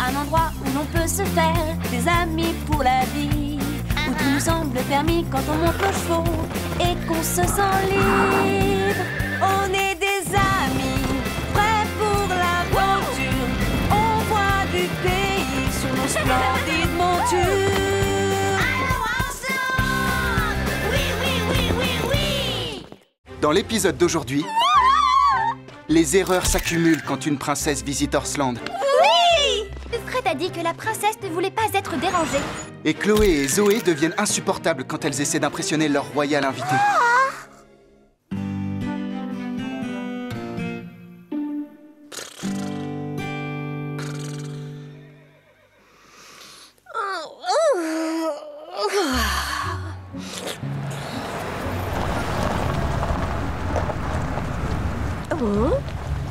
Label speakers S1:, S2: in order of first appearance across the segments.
S1: un endroit où l'on peut se faire des amis pour la vie, où tout nous semble permis quand on monte nos chevaux et qu'on se sent libre. On est des amis, prêts pour l'aventure. On voit du pays sur nos splendides montures.
S2: Allons ensemble! Oui, oui, oui, oui, oui!
S3: Dans l'épisode d'aujourd'hui, les erreurs s'accumulent quand une princesse visite Horsland.
S2: Oui! Fred a dit que la princesse ne voulait pas être dérangée.
S3: Et Chloé et Zoé deviennent insupportables quand elles essaient d'impressionner leur royal invité.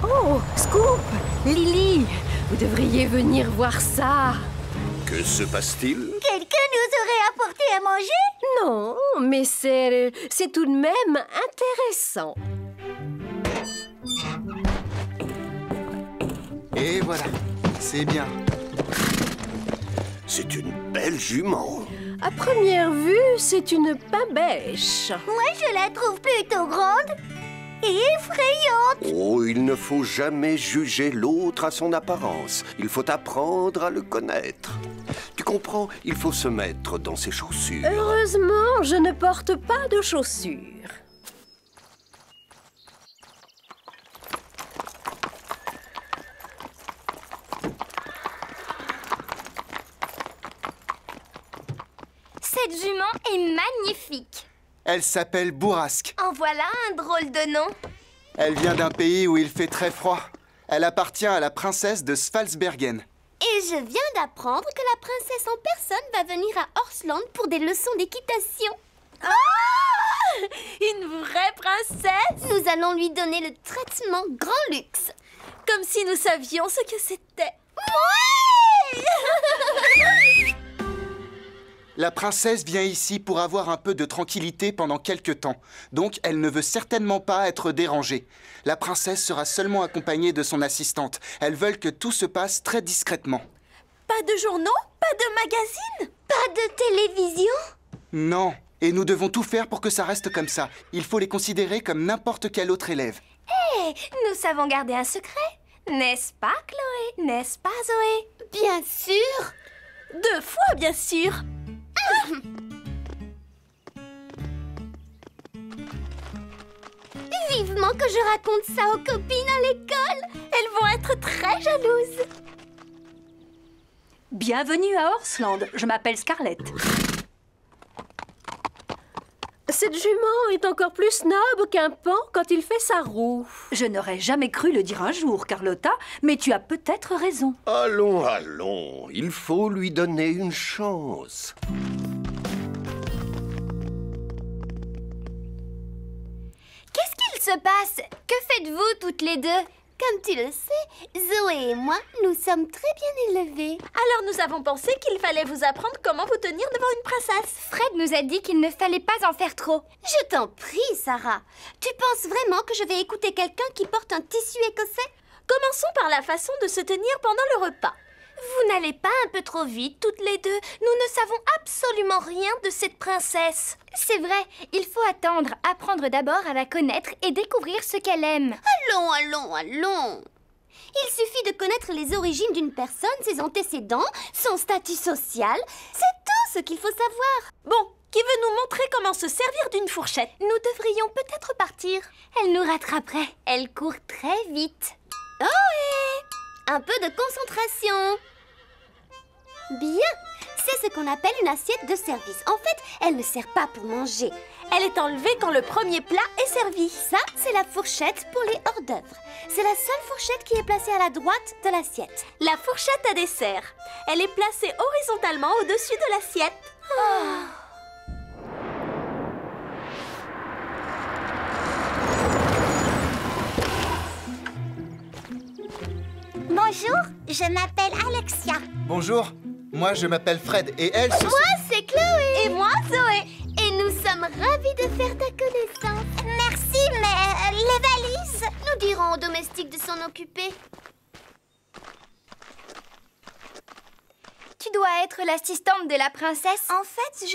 S4: Oh, Scoop, Lily, vous devriez venir voir ça.
S5: Que se passe-t-il?
S2: Quelqu'un nous aurait apporté à manger?
S4: Non, mais c'est tout de même intéressant.
S3: Et voilà, c'est bien.
S5: C'est une belle jument.
S4: À première vue, c'est une pabèche.
S2: Moi, je la trouve plutôt grande et effrayante.
S5: Oh, il ne faut jamais juger l'autre à son apparence. Il faut apprendre à le connaître. Tu comprends? Il faut se mettre dans ses chaussures.
S4: Heureusement, je ne porte pas de chaussures.
S2: Cette jument est magnifique.
S3: Elle s'appelle Bourrasque.
S2: En voilà un drôle de nom.
S3: Elle vient d'un pays où il fait très froid. Elle appartient à la princesse de Svalsbergen.
S2: Et je viens d'apprendre que la princesse en personne va venir à Horsland pour des leçons d'équitation.
S1: Ah! Une vraie princesse!
S2: Nous allons lui donner le traitement grand luxe.
S1: Comme si nous savions ce que c'était.
S2: Oui!
S3: La princesse vient ici pour avoir un peu de tranquillité pendant quelque temps. Donc, elle ne veut certainement pas être dérangée. La princesse sera seulement accompagnée de son assistante. Elles veulent que tout se passe très discrètement.
S1: Pas de journaux? Pas de magazines?
S2: Pas de télévision?
S3: Non, et nous devons tout faire pour que ça reste comme ça. Il faut les considérer comme n'importe quel autre élève.
S2: Hé, nous savons garder un secret. N'est-ce pas, Chloé? N'est-ce pas, Zoé? Bien sûr.
S1: 2 fois, bien sûr.
S2: Vivement que je raconte ça aux copines à l'école.
S1: Elles vont être très jalouses. Bienvenue à Horsland. Je m'appelle Scarlett.
S4: Cette jument est encore plus snob qu'un pan quand il fait sa roue.
S1: Je n'aurais jamais cru le dire un jour, Carlotta, mais tu as peut-être raison.
S5: Allons, allons. Il faut lui donner une chance.
S2: Qu'est-ce qu'il se passe? Que faites-vous toutes les deux? Comme tu le sais, Zoé et moi, nous sommes très bien élevés.
S1: Alors nous avons pensé qu'il fallait vous apprendre comment vous tenir devant une princesse.
S2: Fred nous a dit qu'il ne fallait pas en faire trop. Je t'en prie, Sarah. Tu penses vraiment que je vais écouter quelqu'un qui porte un tissu écossais?
S1: Commençons par la façon de se tenir pendant le repas.
S2: Vous n'allez pas un peu trop vite, toutes les deux? Nous ne savons absolument rien de cette princesse. C'est vrai, il faut attendre, apprendre d'abord à la connaître et découvrir ce qu'elle aime. Allons, allons, allons. Il suffit de connaître les origines d'une personne, ses antécédents, son statut social. C'est tout ce qu'il faut savoir.
S1: Bon, qui veut nous montrer comment se servir d'une fourchette?
S2: Nous devrions peut-être partir. Elle nous rattraperait. Elle court très vite. Oh oui! Un peu de concentration. Bien, c'est ce qu'on appelle une assiette de service. En fait, elle ne sert pas pour manger.
S1: Elle est enlevée quand le premier plat est servi.
S2: Ça, c'est la fourchette pour les hors-d'œuvre. C'est la seule fourchette qui est placée à la droite de l'assiette.
S1: La fourchette à dessert. Elle est placée horizontalement au-dessus de l'assiette.
S2: Oh. Bonjour, je m'appelle Alexia.
S3: Bonjour, moi je m'appelle Fred et elle...
S2: Moi, c'est Chloé. Et moi, Zoé. Et nous sommes ravis de faire ta connaissance. Merci, mais les valises? Nous dirons aux domestiques de s'en occuper. dois être l'assistante de la princesse?
S6: En fait,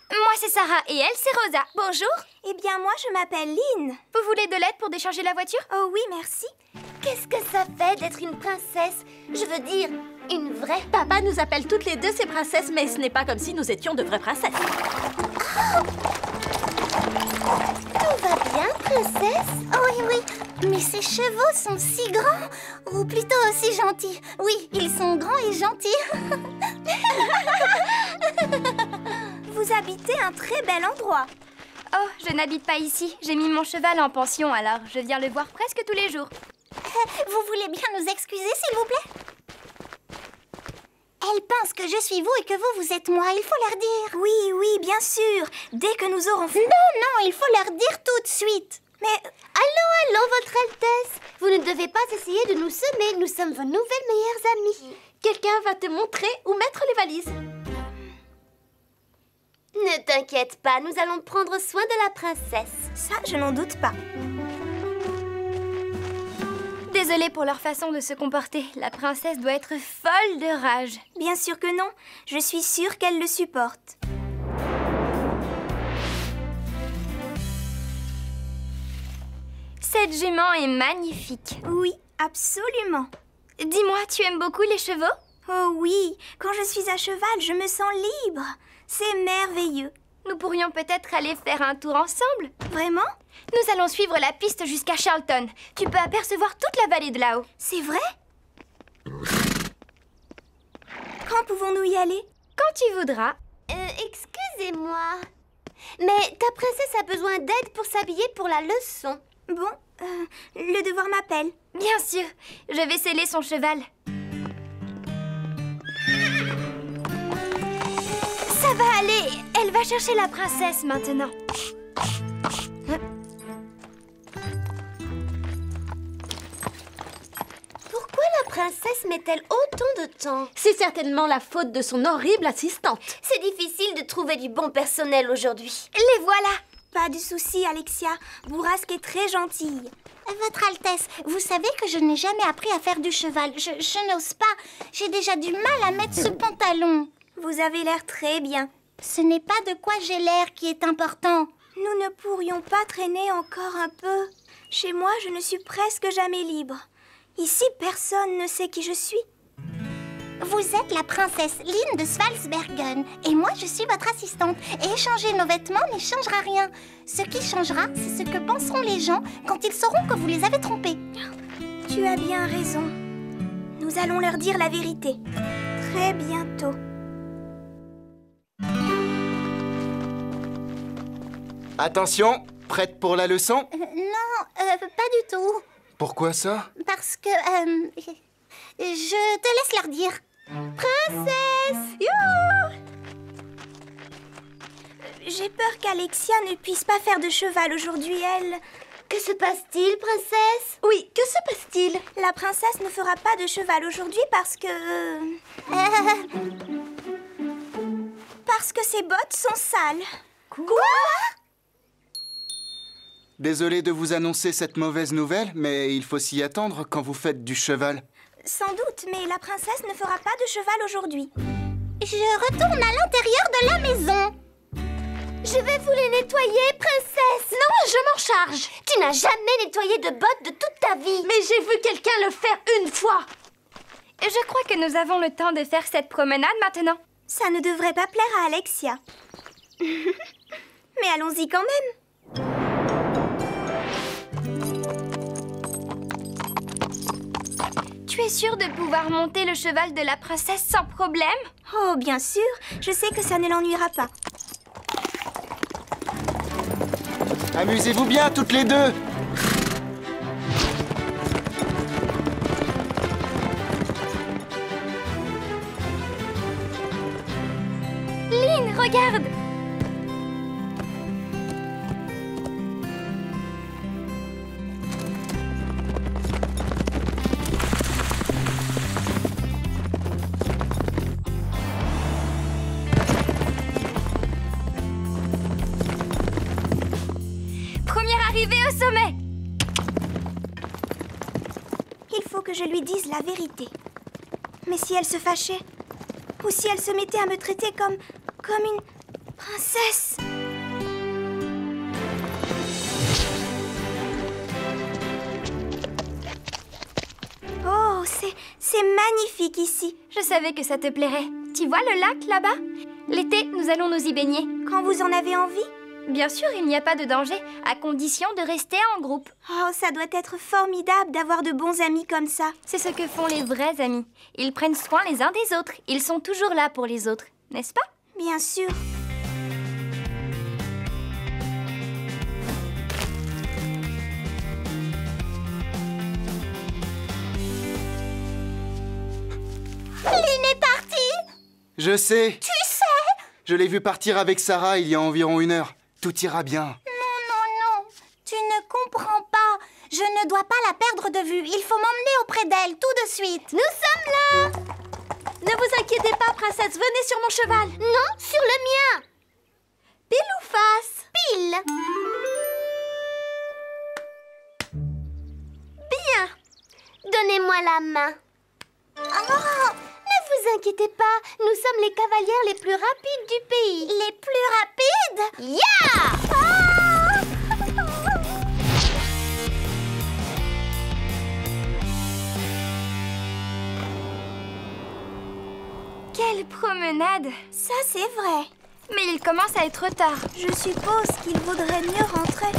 S2: Moi, c'est Sarah et elle, c'est Rosa. Bonjour.
S6: Eh bien, moi, je m'appelle Lynn.
S2: Vous voulez de l'aide pour décharger la voiture?
S6: Oh oui, merci.
S1: Qu'est-ce que ça fait d'être une princesse? Je veux dire, une vraie.
S4: Papa nous appelle toutes les deux ses princesses, mais ce n'est pas comme si nous étions de vraies princesses.
S1: Tout va bien, princesse? Oh oui, oui. Mais ces chevaux sont si grands. Ou plutôt aussi gentils. Oui, ils sont grands et gentils.
S6: Vous habitez un très bel endroit.
S2: Oh, je n'habite pas ici. J'ai mis mon cheval en pension, alors je viens le voir presque tous les jours.
S1: Vous voulez bien nous excuser, s'il vous plaît? Elles pensent que je suis vous et que vous êtes moi. Il faut leur dire.
S6: Oui, oui, bien sûr. Dès que nous aurons fait...
S1: Non, il faut leur dire tout de suite.
S6: Mais...
S1: Allô, Votre Altesse. Vous ne devez pas essayer de nous semer. Nous sommes vos nouvelles meilleures amies.
S4: Quelqu'un va te montrer où mettre les valises.
S1: Ne t'inquiète pas, nous allons prendre soin de la princesse.
S6: Ça, je n'en doute pas.
S2: Désolée pour leur façon de se comporter. La princesse doit être folle de rage.
S6: Bien sûr que non. Je suis sûre qu'elle le supporte.
S2: Cette jument est magnifique.
S6: Oui, absolument.
S2: Dis-moi, tu aimes beaucoup les chevaux?
S6: Oh oui, quand je suis à cheval, je me sens libre. C'est merveilleux.
S2: Nous pourrions peut-être aller faire un tour ensemble.
S6: Vraiment?
S2: Nous allons suivre la piste jusqu'à Charlton. Tu peux apercevoir toute la vallée de là-haut.
S6: C'est vrai? Quand pouvons-nous y aller?
S2: Quand tu voudras.
S1: Excusez-moi. Mais ta princesse a besoin d'aide pour s'habiller pour la leçon.
S6: Bon, le devoir m'appelle.
S2: Bien sûr, je vais sceller son cheval. Ça va aller. Elle va chercher la princesse maintenant.
S1: Pourquoi la princesse met-elle autant de temps?
S4: C'est certainement la faute de son horrible assistante.
S1: C'est difficile de trouver du bon personnel aujourd'hui.
S2: Les voilà.
S6: Pas de souci, Alexia. Bourrasque est très gentille.
S1: Votre Altesse, vous savez que je n'ai jamais appris à faire du cheval. Je n'ose pas. J'ai déjà du mal à mettre ce pantalon.
S6: Vous avez l'air très bien.
S1: Ce n'est pas de quoi j'ai l'air qui est important.
S6: Nous ne pourrions pas traîner encore un peu. Chez moi, je ne suis presque jamais libre. Ici, personne ne sait qui je suis.
S1: Vous êtes la princesse Lynn de Svalsbergen et moi je suis votre assistante. Et échanger nos vêtements n'y changera rien. Ce qui changera, c'est ce que penseront les gens quand ils sauront que vous les avez trompés.
S6: Tu as bien raison. Nous allons leur dire la vérité. Très bientôt.
S3: Attention, prête pour la leçon?
S1: Non, pas du tout.
S3: Pourquoi ça?
S1: Parce que... je te laisse leur dire. Princesse!
S6: J'ai peur qu'Alexia ne puisse pas faire de cheval aujourd'hui, elle.
S1: Que se passe-t-il, princesse?
S4: Oui, que se passe-t-il?
S6: La princesse ne fera pas de cheval aujourd'hui parce que... Parce que ses bottes sont sales.
S1: Quoi?
S3: Désolé de vous annoncer cette mauvaise nouvelle, mais il faut s'y attendre quand vous faites du cheval.
S6: Sans doute, mais la princesse ne fera pas de cheval aujourd'hui.
S1: Je retourne à l'intérieur de la maison. Je vais vous les nettoyer, princesse.
S4: Non, je m'en charge.
S1: Tu n'as jamais nettoyé de bottes de toute ta vie.
S4: Mais j'ai vu quelqu'un le faire une fois.
S2: Je crois que nous avons le temps de faire cette promenade maintenant.
S6: Ça ne devrait pas plaire à Alexia. Mais allons-y quand même.
S2: Tu es sûre de pouvoir monter le cheval de la princesse sans problème?
S6: Oh, bien sûr. Je sais que ça ne l'ennuiera pas.
S3: Amusez-vous bien toutes les deux!
S2: Lynn, regarde! Première arrivée au sommet!
S6: Il faut que je lui dise la vérité. Mais si elle se fâchait? Ou si elle se mettait à me traiter comme une princesse. Oh, c'est magnifique ici.
S2: Je savais que ça te plairait. Tu vois le lac là-bas? L'été, nous allons nous y baigner.
S6: Quand vous en avez envie?
S2: Bien sûr, il n'y a pas de danger, à condition de rester en groupe.
S6: Oh, ça doit être formidable d'avoir de bons amis comme ça.
S2: C'est ce que font les vrais amis. Ils prennent soin les uns des autres. Ils sont toujours là pour les autres, n'est-ce pas?
S6: Bien sûr.
S2: Lynn est partie!
S3: Je sais.
S2: Tu sais?
S3: Je l'ai vu partir avec Sarah il y a environ 1 heure. Tout ira bien.
S2: Non. Tu ne comprends pas. Je ne dois pas la perdre de vue. Il faut m'emmener auprès d'elle tout de suite. Nous sommes là!
S4: Ne vous inquiétez pas, princesse. Venez sur mon cheval.
S2: Non, sur le mien.
S4: Pile ou face?
S2: Pile. Bien. Donnez-moi la main. Oh, ne vous inquiétez pas. Nous sommes les cavalières les plus rapides du pays. Les plus rapides? Yeah! Quelle promenade!
S6: Ça, c'est vrai.
S2: Mais il commence à être tard.
S6: Je suppose qu'il vaudrait mieux rentrer.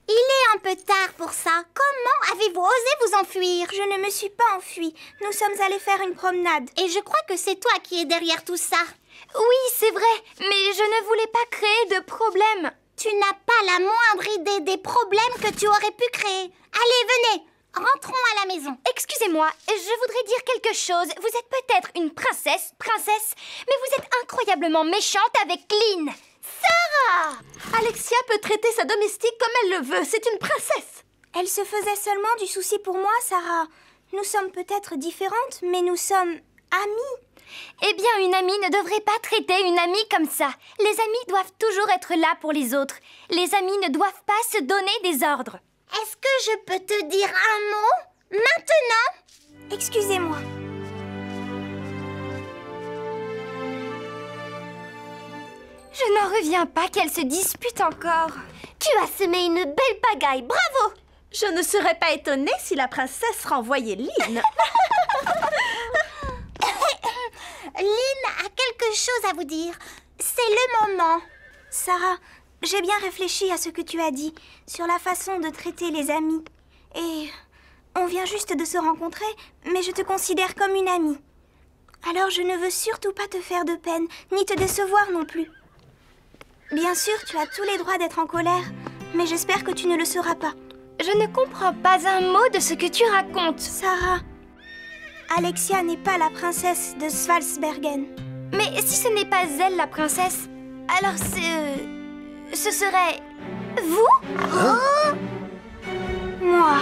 S2: Il est un peu tard pour ça. Comment avez-vous osé vous enfuir?
S6: Je ne me suis pas enfuie. Nous sommes allés faire une promenade.
S2: Et je crois que c'est toi qui es derrière tout ça. Oui, c'est vrai, mais je ne voulais pas créer de problème. Tu n'as pas la moindre idée des problèmes que tu aurais pu créer. Allez, venez, rentrons à la maison. Excusez-moi, je voudrais dire quelque chose. Vous êtes peut-être une princesse, mais vous êtes incroyablement méchante avec Lynn. Sarah!
S4: Alexia peut traiter sa domestique comme elle le veut. C'est une princesse.
S6: Elle se faisait seulement du souci pour moi, Sarah. Nous sommes peut-être différentes, mais nous sommes amies.
S2: Eh bien, une amie ne devrait pas traiter une amie comme ça. Les amis doivent toujours être là pour les autres. Les amis ne doivent pas se donner des ordres. Est-ce que je peux te dire un mot maintenant?
S6: Excusez-moi.
S2: Je n'en reviens pas qu'elle se dispute encore. Tu as semé une belle pagaille, bravo!
S4: Je ne serais pas étonnée si la princesse renvoyait Lynn.
S2: Lynn a quelque chose à vous dire. C'est le moment.
S6: Sarah, j'ai bien réfléchi à ce que tu as dit sur la façon de traiter les amis. Et on vient juste de se rencontrer, mais je te considère comme une amie. Alors je ne veux surtout pas te faire de peine, ni te décevoir non plus. Bien sûr, tu as tous les droits d'être en colère, mais j'espère que tu ne le seras pas.
S2: Je ne comprends pas un mot de ce que tu racontes.
S6: Sarah, Alexia n'est pas la princesse de Svalsbergen.
S2: Mais si ce n'est pas elle la princesse, alors ce serait... vous?
S6: Moi.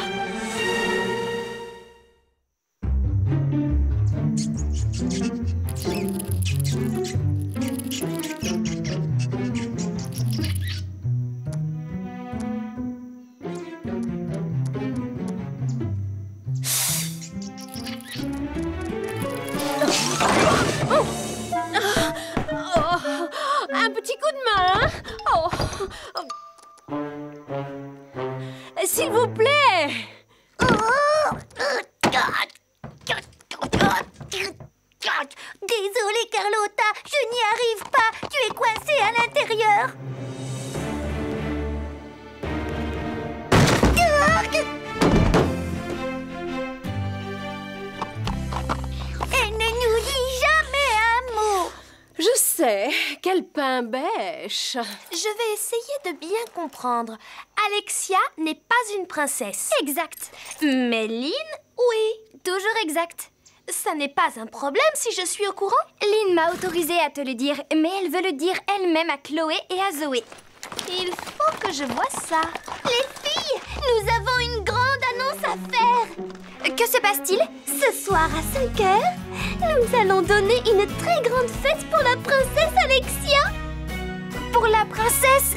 S4: Un petit coup de main, hein? Oh. S'il vous plaît.
S2: Désolée, Carlotta, je n'y arrive pas. Tu es coincée à l'intérieur. Elle ne nous dit jamais un mot.
S4: Je sais, quel pain bêche.
S2: Je vais essayer de bien comprendre. Alexia n'est pas une princesse. Exact. Mais Lynn, oui, toujours exact. Ça n'est pas un problème si je suis au courant. Lynn m'a autorisé à te le dire, mais elle veut le dire elle-même à Chloé et à Zoé. Il faut que je vois ça. Les filles, nous avons une grande annonce à faire. Que se passe-t-il? Ce soir à 5 heures, nous allons donner une très grande fête pour la princesse Alexia. Pour la princesse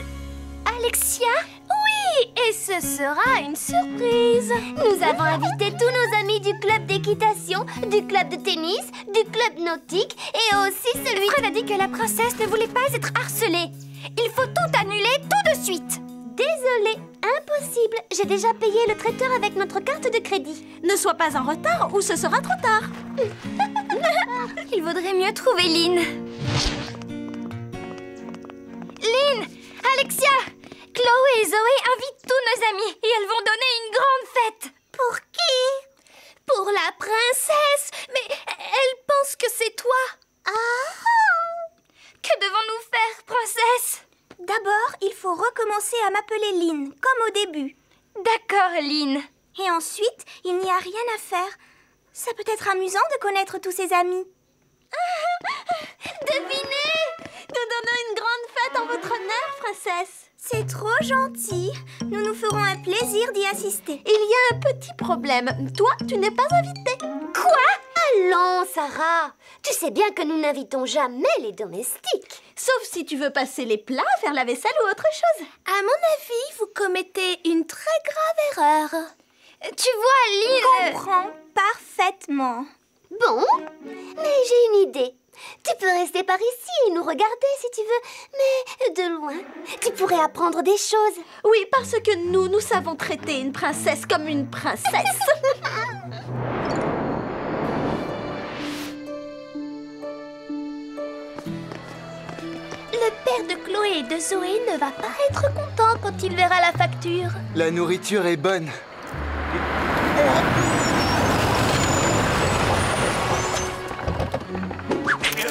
S2: Alexia? Oui, et ce Ce sera une surprise.
S7: Nous avons invité tous nos amis du club d'équitation, du club de tennis, du club nautique et aussi celui...
S2: Fred a dit que la princesse ne voulait pas être harcelée. Il faut tout annuler tout de suite.
S7: Désolée, impossible. J'ai déjà payé le traiteur avec notre carte de crédit.
S4: Ne sois pas en retard ou ce sera trop tard.
S2: Il vaudrait mieux trouver Lynn. Lynn, Alexia, Chloé et Zoé invitent tous nos amis et elles vont donner une grande fête.
S7: Pour qui?
S2: Pour la princesse. Mais elle pense que c'est toi. Que devons-nous faire, princesse?
S6: D'abord, il faut recommencer à m'appeler Lynn, comme au début.
S2: D'accord, Lynn.
S6: Et ensuite, il n'y a rien à faire. Ça peut être amusant de connaître tous ses amis.
S4: Devinez! Nous donnons une grande fête en votre honneur, princesse.
S6: C'est trop gentil. Nous nous ferons un plaisir d'y assister.
S4: Il y a un petit problème. Toi, tu n'es pas invitée.
S7: Allons, Sarah. Tu sais bien que nous n'invitons jamais les domestiques.
S4: Sauf si tu veux passer les plats, faire la vaisselle ou autre chose.
S2: À mon avis, vous commettez une très grave erreur. Tu vois, Lynn...
S6: Je comprends parfaitement.
S7: Bon, mais j'ai une idée. Tu peux rester par ici et nous regarder si tu veux, mais de loin. Tu pourrais apprendre des choses.
S4: Oui, parce que nous savons traiter une princesse comme une princesse.
S2: Le père de Chloé et de Zoé ne va pas être content quand il verra la facture.
S3: La nourriture est bonne.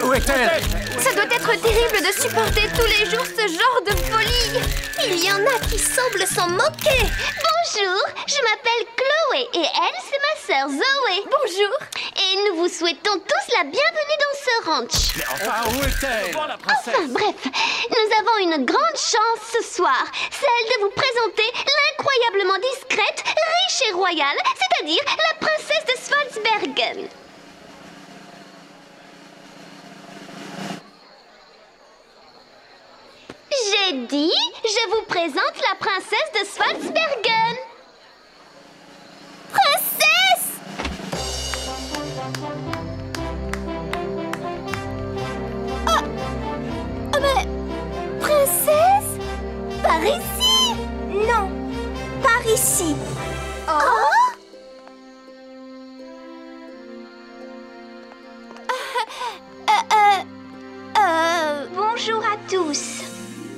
S8: Où est-elle?
S2: Ça doit être terrible de supporter tous les jours ce genre de folie. Il y en a qui semblent s'en moquer.
S7: Bonjour, je m'appelle Chloé et elle, c'est ma sœur Zoé.
S2: Bonjour.
S7: Et nous vous souhaitons tous la bienvenue dans ce ranch.
S8: Mais enfin, où est-elle? La princesse.
S7: Enfin bref, nous avons une grande chance ce soir, celle de vous présenter l'incroyablement discrète, riche et royale, c'est-à-dire la princesse de Svalsbergen. J'ai dit, je vous présente la princesse de Svalsbergen. Princesse!
S2: Mais... Princesse?
S7: Par ici?
S6: Non, par ici. Bonjour à tous.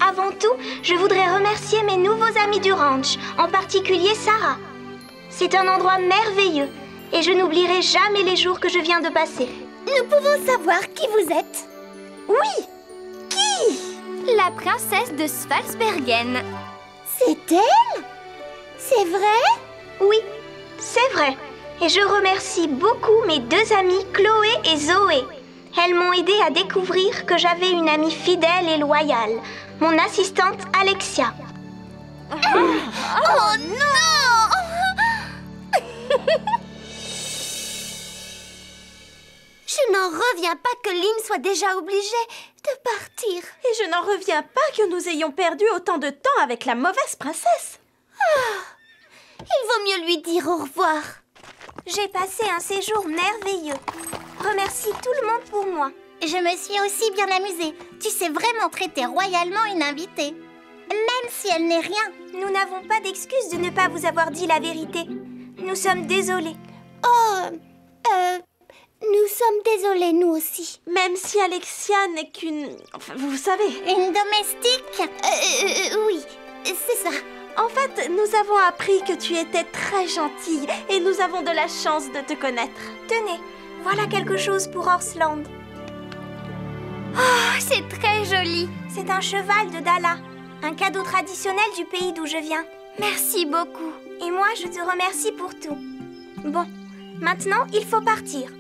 S6: Avant tout, je voudrais remercier mes nouveaux amis du ranch, en particulier Sarah. C'est un endroit merveilleux et je n'oublierai jamais les jours que je viens de passer.
S7: Nous pouvons savoir qui vous êtes?
S6: Oui,
S2: La princesse de Svalsbergen.
S7: C'est elle? C'est vrai?
S6: oui, c'est vrai. Et je remercie beaucoup mes deux amies Chloé et Zoé. Elles m'ont aidé à découvrir que j'avais une amie fidèle et loyale, mon assistante Alexia.
S7: Oh non! Je n'en reviens pas que Lynn soit déjà obligée de partir.
S4: Et je n'en reviens pas que nous ayons perdu autant de temps avec la mauvaise princesse.
S7: Il vaut mieux lui dire au revoir.
S6: J'ai passé un séjour merveilleux. Remercie tout le monde pour moi.
S7: Je me suis aussi bien amusée. Tu sais vraiment traiter royalement une invitée. Même si elle n'est rien.
S6: Nous n'avons pas d'excuse de ne pas vous avoir dit la vérité. Nous sommes désolés.
S7: Nous sommes désolés, nous aussi.
S4: Même si Alexia n'est qu'une... Enfin, vous savez.
S7: Une domestique? Oui, c'est ça.
S4: En fait, nous avons appris que tu étais très gentille et nous avons de la chance de te connaître.
S6: Tenez, voilà quelque chose pour Horsland.
S2: Oh, c'est très joli.
S6: C'est un cheval de Dala, un cadeau traditionnel du pays d'où je viens.
S2: Merci beaucoup.
S6: Et moi, je te remercie pour tout. Bon, maintenant, il faut partir.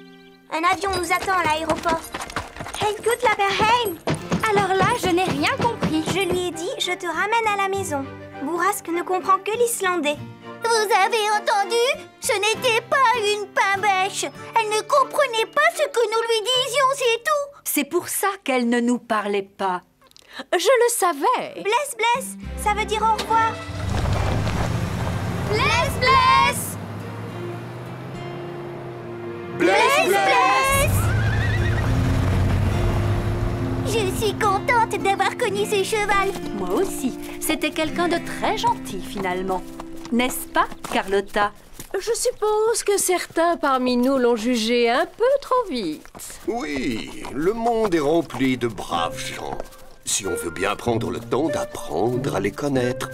S6: Un avion nous attend à l'aéroport. Hey, good Laberheim!
S2: Alors là, je n'ai rien compris.
S6: Je lui ai dit, je te ramène à la maison. Bourrasque ne comprend que l'islandais.
S7: Vous avez entendu? Ce n'était pas une pain-bêche. Elle ne comprenait pas ce que nous lui disions, c'est tout.
S9: C'est pour ça qu'elle ne nous parlait pas.
S4: Je le savais.
S6: Bless, bless, ça veut dire au revoir. reconnu ce cheval.
S9: Moi aussi. C'était quelqu'un de très gentil, finalement. N'est-ce pas, Carlotta?
S10: Je suppose que certains parmi nous l'ont jugé un peu trop vite.
S5: Oui, le monde est rempli de braves gens. Si on veut bien prendre le temps d'apprendre à les connaître.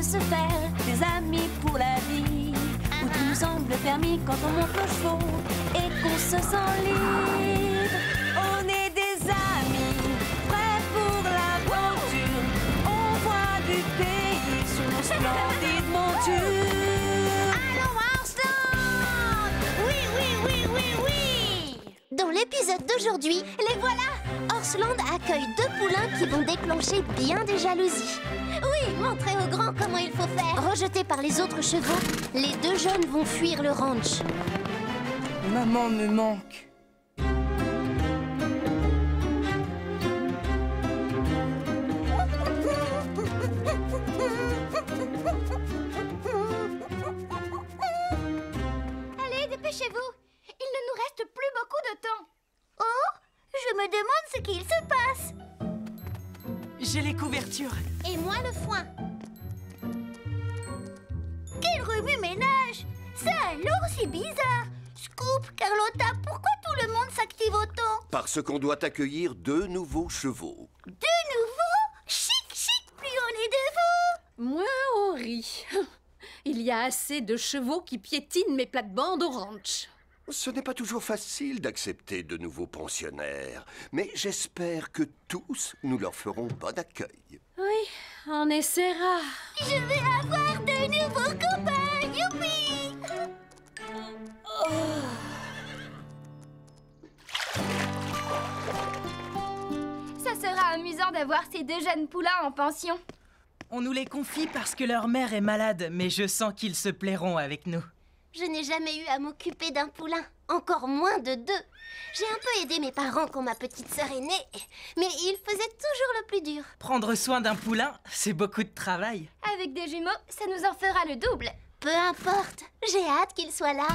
S1: Se faire des amis pour la vie, où tout nous semble permis quand on monte nos chevaux et qu'on se sent libre. On est des amis, prêts pour l'aventure. On voit du pays sur nos splendides montures.
S2: Allons, Arslan! Oui, oui, oui, oui, oui! Dans l'épisode d'aujourd'hui, les voilà! Orsland accueille 2 poulains qui vont déclencher bien des jalousies. Oui, montrer aux grands comment il faut faire. Rejetés par les autres chevaux, les 2 jeunes vont fuir le ranch.
S11: Maman me manque.
S2: Allez, dépêchez-vous. Il ne nous reste plus beaucoup de temps. Oh, je me demande ce qu'il se passe.
S11: J'ai les couvertures.
S2: Et moi le foin. Quel remue-ménage! Ça alors, c'est bizarre. Scoop, Carlotta, pourquoi tout le monde s'active autant?
S5: Parce qu'on doit accueillir 2 nouveaux chevaux.
S2: 2 nouveaux? Chic, chic, plus on est de vous.
S10: Moins on rit. Il y a assez de chevaux qui piétinent mes plates-bandes au ranch.
S5: Ce n'est pas toujours facile d'accepter de nouveaux pensionnaires, mais j'espère que tous nous leur ferons bon accueil.
S10: Oui, on essaiera.
S2: Je vais avoir de nouveaux copains, youpi! Ça sera amusant d'avoir ces 2 jeunes poulains en pension.
S11: On nous les confie parce que leur mère est malade, mais je sens qu'ils se plairont avec nous.
S2: Je n'ai jamais eu à m'occuper d'un poulain, encore moins de 2. J'ai un peu aidé mes parents quand ma petite sœur est née, mais ils faisaient toujours le plus dur.
S11: Prendre soin d'un poulain, c'est beaucoup de travail.
S2: Avec des jumeaux, ça nous en fera le double. Peu importe, j'ai hâte qu'ils soient là.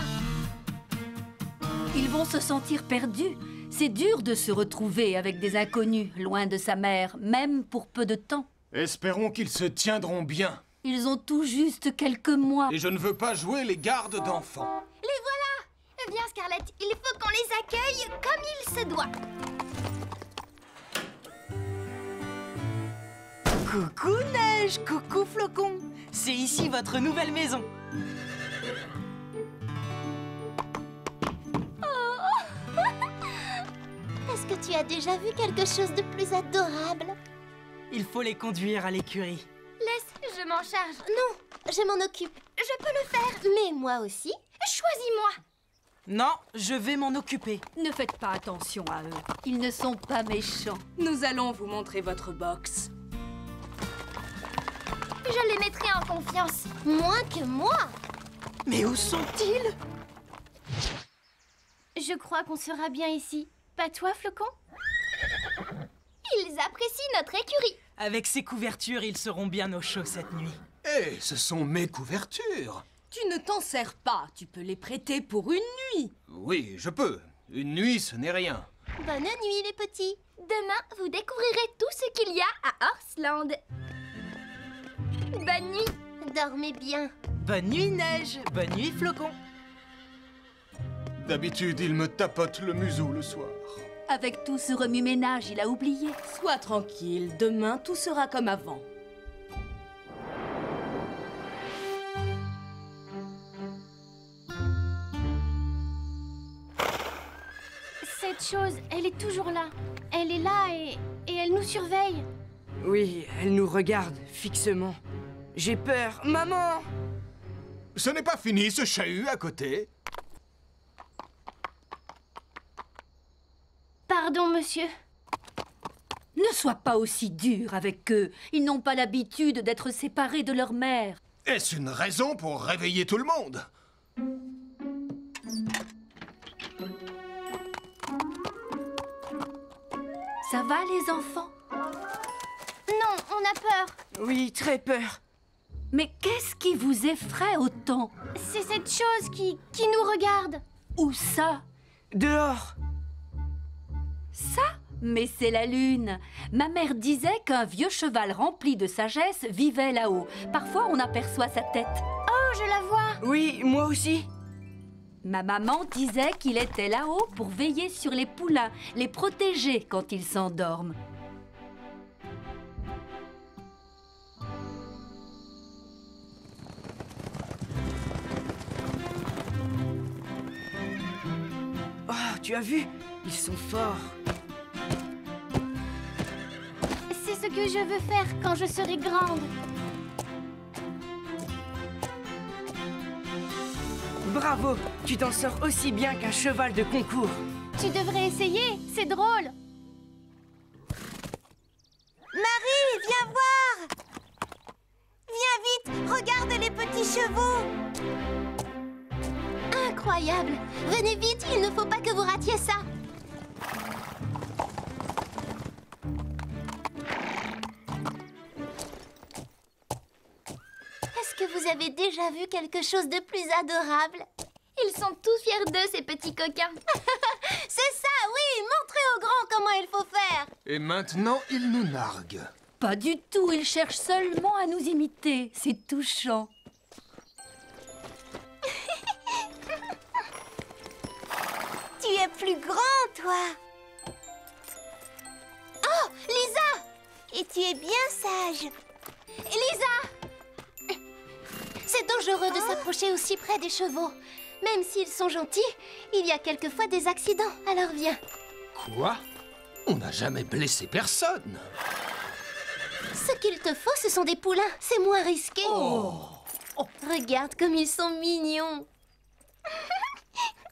S9: Ils vont se sentir perdus. C'est dur de se retrouver avec des inconnus, loin de sa mère, même pour peu de temps.
S8: Espérons qu'ils se tiendront bien.
S9: Ils ont tout juste quelques mois.
S8: Et je ne veux pas jouer les gardes d'enfants.
S2: Les voilà! Viens, Scarlett, il faut qu'on les accueille comme il se doit.
S11: Coucou Neige, coucou Flocon. C'est ici votre nouvelle maison.
S2: Est-ce que tu as déjà vu quelque chose de plus adorable?
S11: Il faut les conduire à l'écurie.
S2: Laisse, je m'en charge. Non, je m'en occupe. Je peux le faire. Mais moi aussi. Choisis-moi.
S11: Non, je vais m'en occuper.
S9: Ne faites pas attention à eux. Ils ne sont pas méchants.
S10: Nous allons vous montrer votre box.
S2: Je les mettrai en confiance. Moins que moi.
S11: Mais où sont-ils?
S2: Je crois qu'on sera bien ici. Pas toi, Flocon? Ils apprécient notre écurie.
S11: Avec ces couvertures, ils seront bien au chaud cette nuit.
S8: Hé, ce sont mes couvertures.
S10: Tu ne t'en sers pas. Tu peux les prêter pour une nuit.
S8: Oui, je peux. Une nuit, ce n'est rien.
S2: Bonne nuit, les petits. Demain, vous découvrirez tout ce qu'il y a à Orsland. Bonne nuit. Dormez bien.
S11: Bonne nuit, Neige. Bonne nuit, Flocon.
S8: D'habitude, il me tapote le museau le soir.
S9: Avec tout ce remue-ménage, il a oublié.
S10: Sois tranquille. Demain, tout sera comme avant.
S1: C'est
S2: cette chose, elle est toujours là. Elle est là et elle nous surveille.
S12: Oui, elle nous regarde fixement. J'ai peur. Maman!
S8: Ce n'est pas fini, ce chahut à côté.
S2: Pardon, monsieur.
S9: Ne sois pas aussi dur avec eux. Ils n'ont pas l'habitude d'être séparés de leur mère.
S8: Est-ce une raison pour réveiller tout le monde?
S9: Ça va, les enfants?
S2: Non, on a peur.
S12: Oui, très peur.
S9: Mais qu'est-ce qui vous effraie autant?
S2: C'est cette chose qui nous regarde.
S9: Où ça?
S12: Dehors.
S9: Ça? Mais c'est la lune. Ma mère disait qu'un vieux cheval rempli de sagesse vivait là-haut. Parfois, on aperçoit sa tête.
S2: Oh, je la vois.
S12: Oui, moi aussi.
S9: Ma maman disait qu'il était là-haut pour veiller sur les poulains, les protéger quand ils s'endorment.
S12: Oh, tu as vu? Ils sont forts.
S2: C'est ce que je veux faire quand je serai grande.
S12: Bravo! Tu t'en sors aussi bien qu'un cheval de concours.
S2: Tu devrais essayer, c'est drôle.
S6: Marie, viens voir! Viens vite, regarde les petits chevaux!
S7: Incroyable! Venez vite, il ne faut pas que vous ratiez ça. Est-ce que vous avez déjà vu quelque chose de plus adorable?
S2: Ils sont tous fiers d'eux, ces petits coquins.
S7: C'est ça, oui! Montrez aux grands comment il faut faire!
S8: Et maintenant, ils nous narguent.
S9: Pas du tout, ils cherchent seulement à nous imiter. C'est touchant.
S6: Tu es plus grand, toi!
S7: Oh, Lisa!
S6: Et tu es bien sage!
S7: Lisa! C'est dangereux de s'approcher aussi près des chevaux. Même s'ils sont gentils, il y a quelquefois des accidents, alors viens.
S8: Quoi? On n'a jamais blessé personne.
S7: Ce qu'il te faut, ce sont des poulains. C'est moins risqué.
S8: Oh.
S7: Regarde comme ils sont mignons.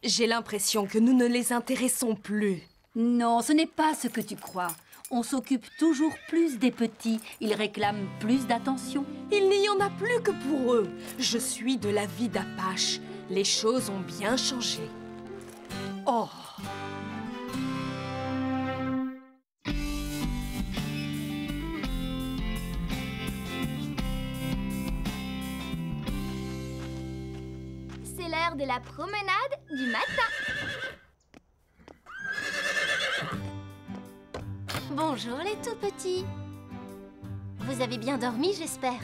S10: J'ai l'impression que nous ne les intéressons plus.
S9: Non, ce n'est pas ce que tu crois. On s'occupe toujours plus des petits. Ils réclament plus d'attention.
S10: Il n'y en a plus que pour eux. Je suis de l'avis d'Apache. Les choses ont bien changé.
S9: Oh!
S2: C'est l'heure de la promenade du matin.
S7: Bonjour les tout petits. Vous avez bien dormi, j'espère.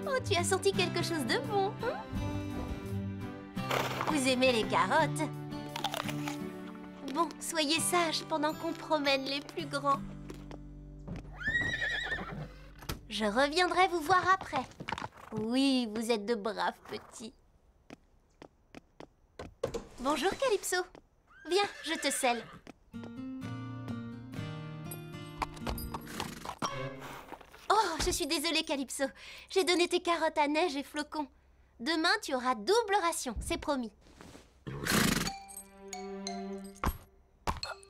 S7: Oh, tu as senti quelque chose de bon, hein? Vous aimez les carottes? Bon, soyez sages pendant qu'on promène les plus grands. Je reviendrai vous voir après. Oui, vous êtes de braves petits. Bonjour, Calypso. Viens, je te selle. Oh, je suis désolée, Calypso. J'ai donné tes carottes à Neige et Flocon. Demain, tu auras double ration, c'est promis.
S2: Mais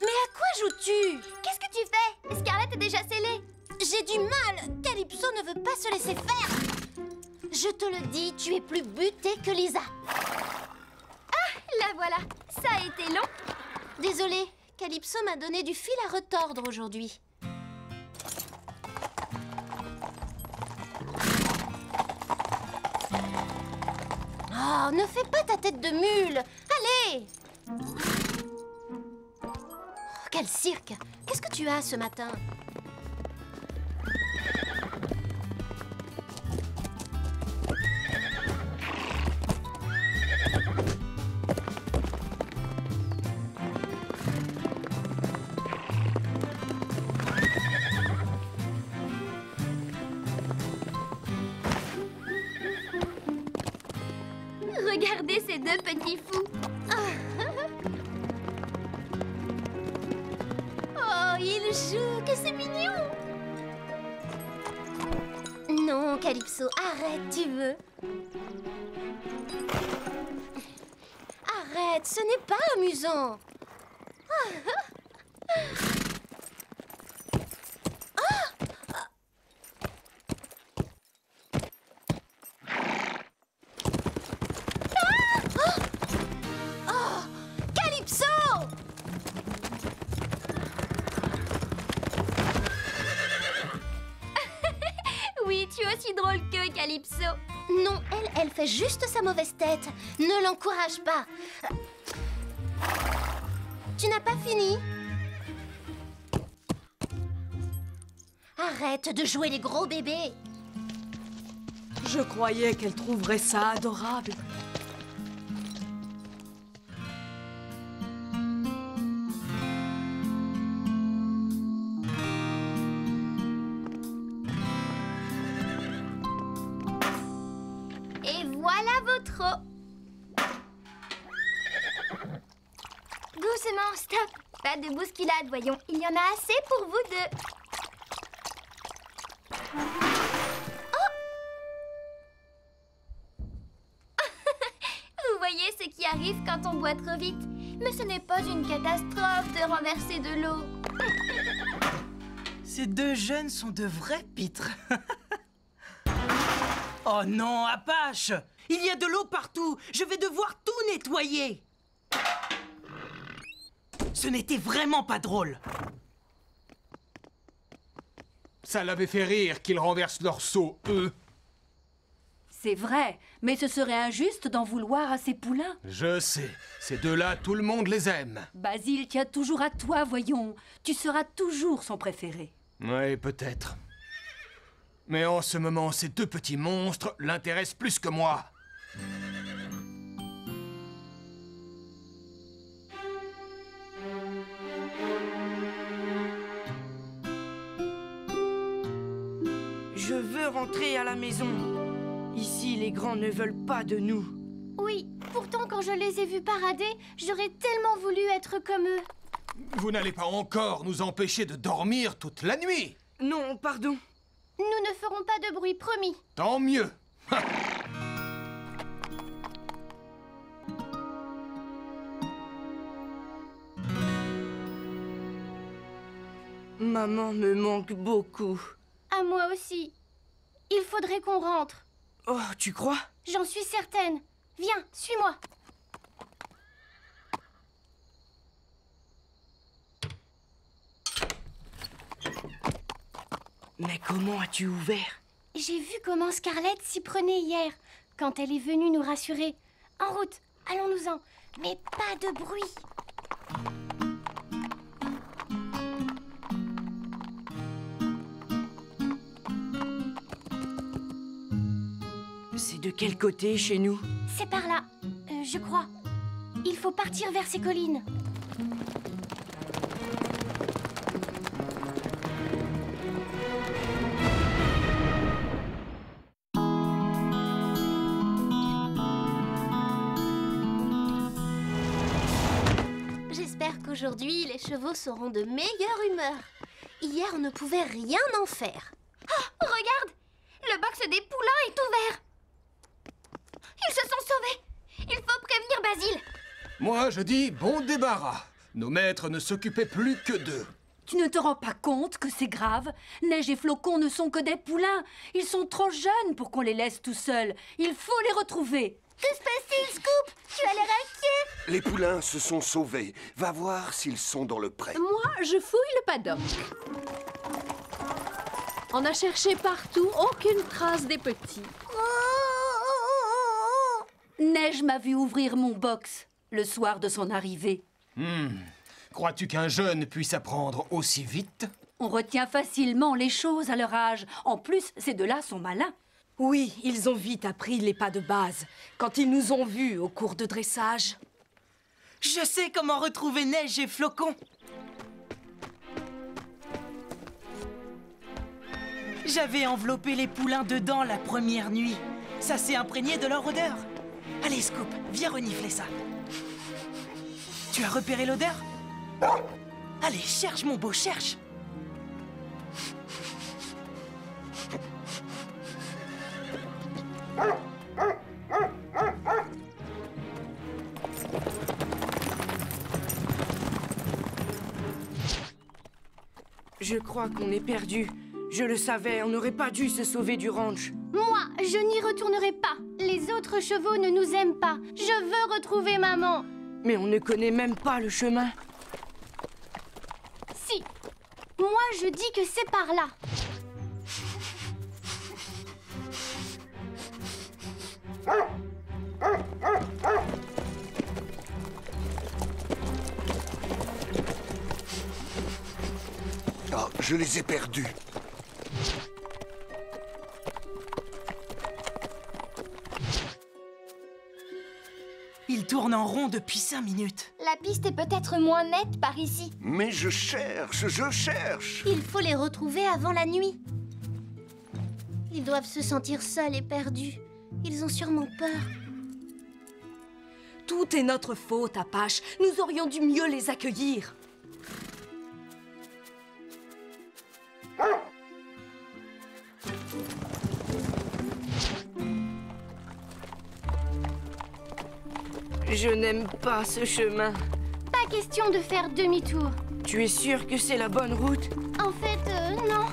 S2: à quoi joues-tu? Qu'est-ce que tu fais? Scarlett est déjà scellée.
S7: J'ai du mal. Calypso ne veut pas se laisser faire. Je te le dis, tu es plus butée que Lisa.
S2: Ah, la voilà. Ça a été long.
S7: Désolée, Calypso m'a donné du fil à retordre aujourd'hui. Oh, ne fais pas ta tête de mule. Allez! Oh, quel cirque! Qu'est-ce que tu as ce matin?
S2: deux petits fous. Oh, ils jouent, que c'est mignon. Non, Calypso, arrête, tu veux. Arrête, ce n'est pas amusant. Calypso! Oui, tu es aussi drôle que Calypso. Non, elle fait juste sa mauvaise tête. Ne l'encourage pas. Tu n'as pas fini? Arrête de jouer les gros bébés.
S12: Je croyais qu'elle trouverait ça adorable.
S2: Et voilà votre eau. Doucement, stop. Pas de bousculade, voyons. Il y en a assez pour vous deux. Vous voyez ce qui arrive quand on boit trop vite. Mais ce n'est pas une catastrophe de renverser de l'eau.
S11: Ces deux jeunes sont de vrais pitres. Oh non, Apache! Il y a de l'eau partout! Je vais devoir tout nettoyer! Ce n'était vraiment pas drôle.
S8: Ça l'avait fait rire qu'ils renversent leur seau, eux.
S9: C'est vrai, mais ce serait injuste d'en vouloir à ces poulains.
S8: Je sais, ces deux-là, tout le monde les aime.
S9: Basile tient toujours à toi, voyons. Tu seras toujours son préféré.
S8: Oui, peut-être. Mais en ce moment, ces deux petits monstres l'intéressent plus que moi.
S12: Je veux rentrer à la maison. Ici, les grands ne veulent pas de nous.
S2: Oui, pourtant quand je les ai vus parader, j'aurais tellement voulu être comme eux.
S8: Vous n'allez pas encore nous empêcher de dormir toute la nuit.
S12: Non, pardon.
S2: Nous ne ferons pas de bruit, promis.
S8: Tant mieux.
S12: Maman me manque beaucoup.
S2: À moi aussi. Il faudrait qu'on rentre.
S12: Oh, tu crois?
S2: J'en suis certaine. Viens, suis-moi.
S12: Mais comment as-tu ouvert?
S2: J'ai vu comment Scarlett s'y prenait hier, quand elle est venue nous rassurer. En route, allons-nous-en. Mais pas de bruit.
S12: C'est de quel côté chez nous?
S2: C'est par là, je crois. Il faut partir vers ces collines. J'espère qu'aujourd'hui, les chevaux seront de meilleure humeur. Hier, on ne pouvait rien en faire. Oh, regarde! Le box des poulains est ouvert. Ils se sont sauvés. Il faut prévenir Basile.
S8: Moi, je dis bon débarras. Nos maîtres ne s'occupaient plus que d'eux.
S9: Tu ne te rends pas compte que c'est grave? Neige et Flocon ne sont que des poulains. Ils sont trop jeunes pour qu'on les laisse tout seuls. Il faut les retrouver.
S2: Que se passe-t-il, Scoop? Tu as l'air inquiet.
S5: Les poulains se sont sauvés. Va voir s'ils sont dans le pré.
S10: Moi, je fouille le paddock. On a cherché partout, aucune trace des petits.
S9: Neige m'a vu ouvrir mon box le soir de son arrivée.
S8: Crois-tu qu'un jeune puisse apprendre aussi vite?
S9: On retient facilement les choses à leur âge. En plus, ces deux-là sont malins.
S12: Oui, ils ont vite appris les pas de base, quand ils nous ont vus au cours de dressage.
S11: Je sais comment retrouver Neige et Flocon. J'avais enveloppé les poulains dedans la première nuit. Ça s'est imprégné de leur odeur. Allez, Scoop, viens renifler ça. Tu as repéré l'odeur? Allez, cherche, mon beau, cherche.
S12: Je crois qu'on est perdu. Je le savais, on n'aurait pas dû se sauver du ranch.
S2: Moi, je n'y retournerai pas. Les autres chevaux ne nous aiment pas. Je veux retrouver maman.
S12: Mais on ne connaît même pas le chemin.
S2: Si. Moi, je dis que c'est par là.
S5: Oh, je les ai perdus.
S11: Il tourne en rond depuis 5 minutes.
S2: La piste est peut-être moins nette par ici.
S5: Mais je cherche, je cherche.
S2: Il faut les retrouver avant la nuit. Ils doivent se sentir seuls et perdus. Ils ont sûrement peur.
S10: Tout est notre faute, Apache. Nous aurions dû mieux les accueillir.
S12: Je n'aime pas ce chemin.
S2: Pas question de faire demi-tour.
S12: Tu es sûr que c'est la bonne route?
S2: En fait, non.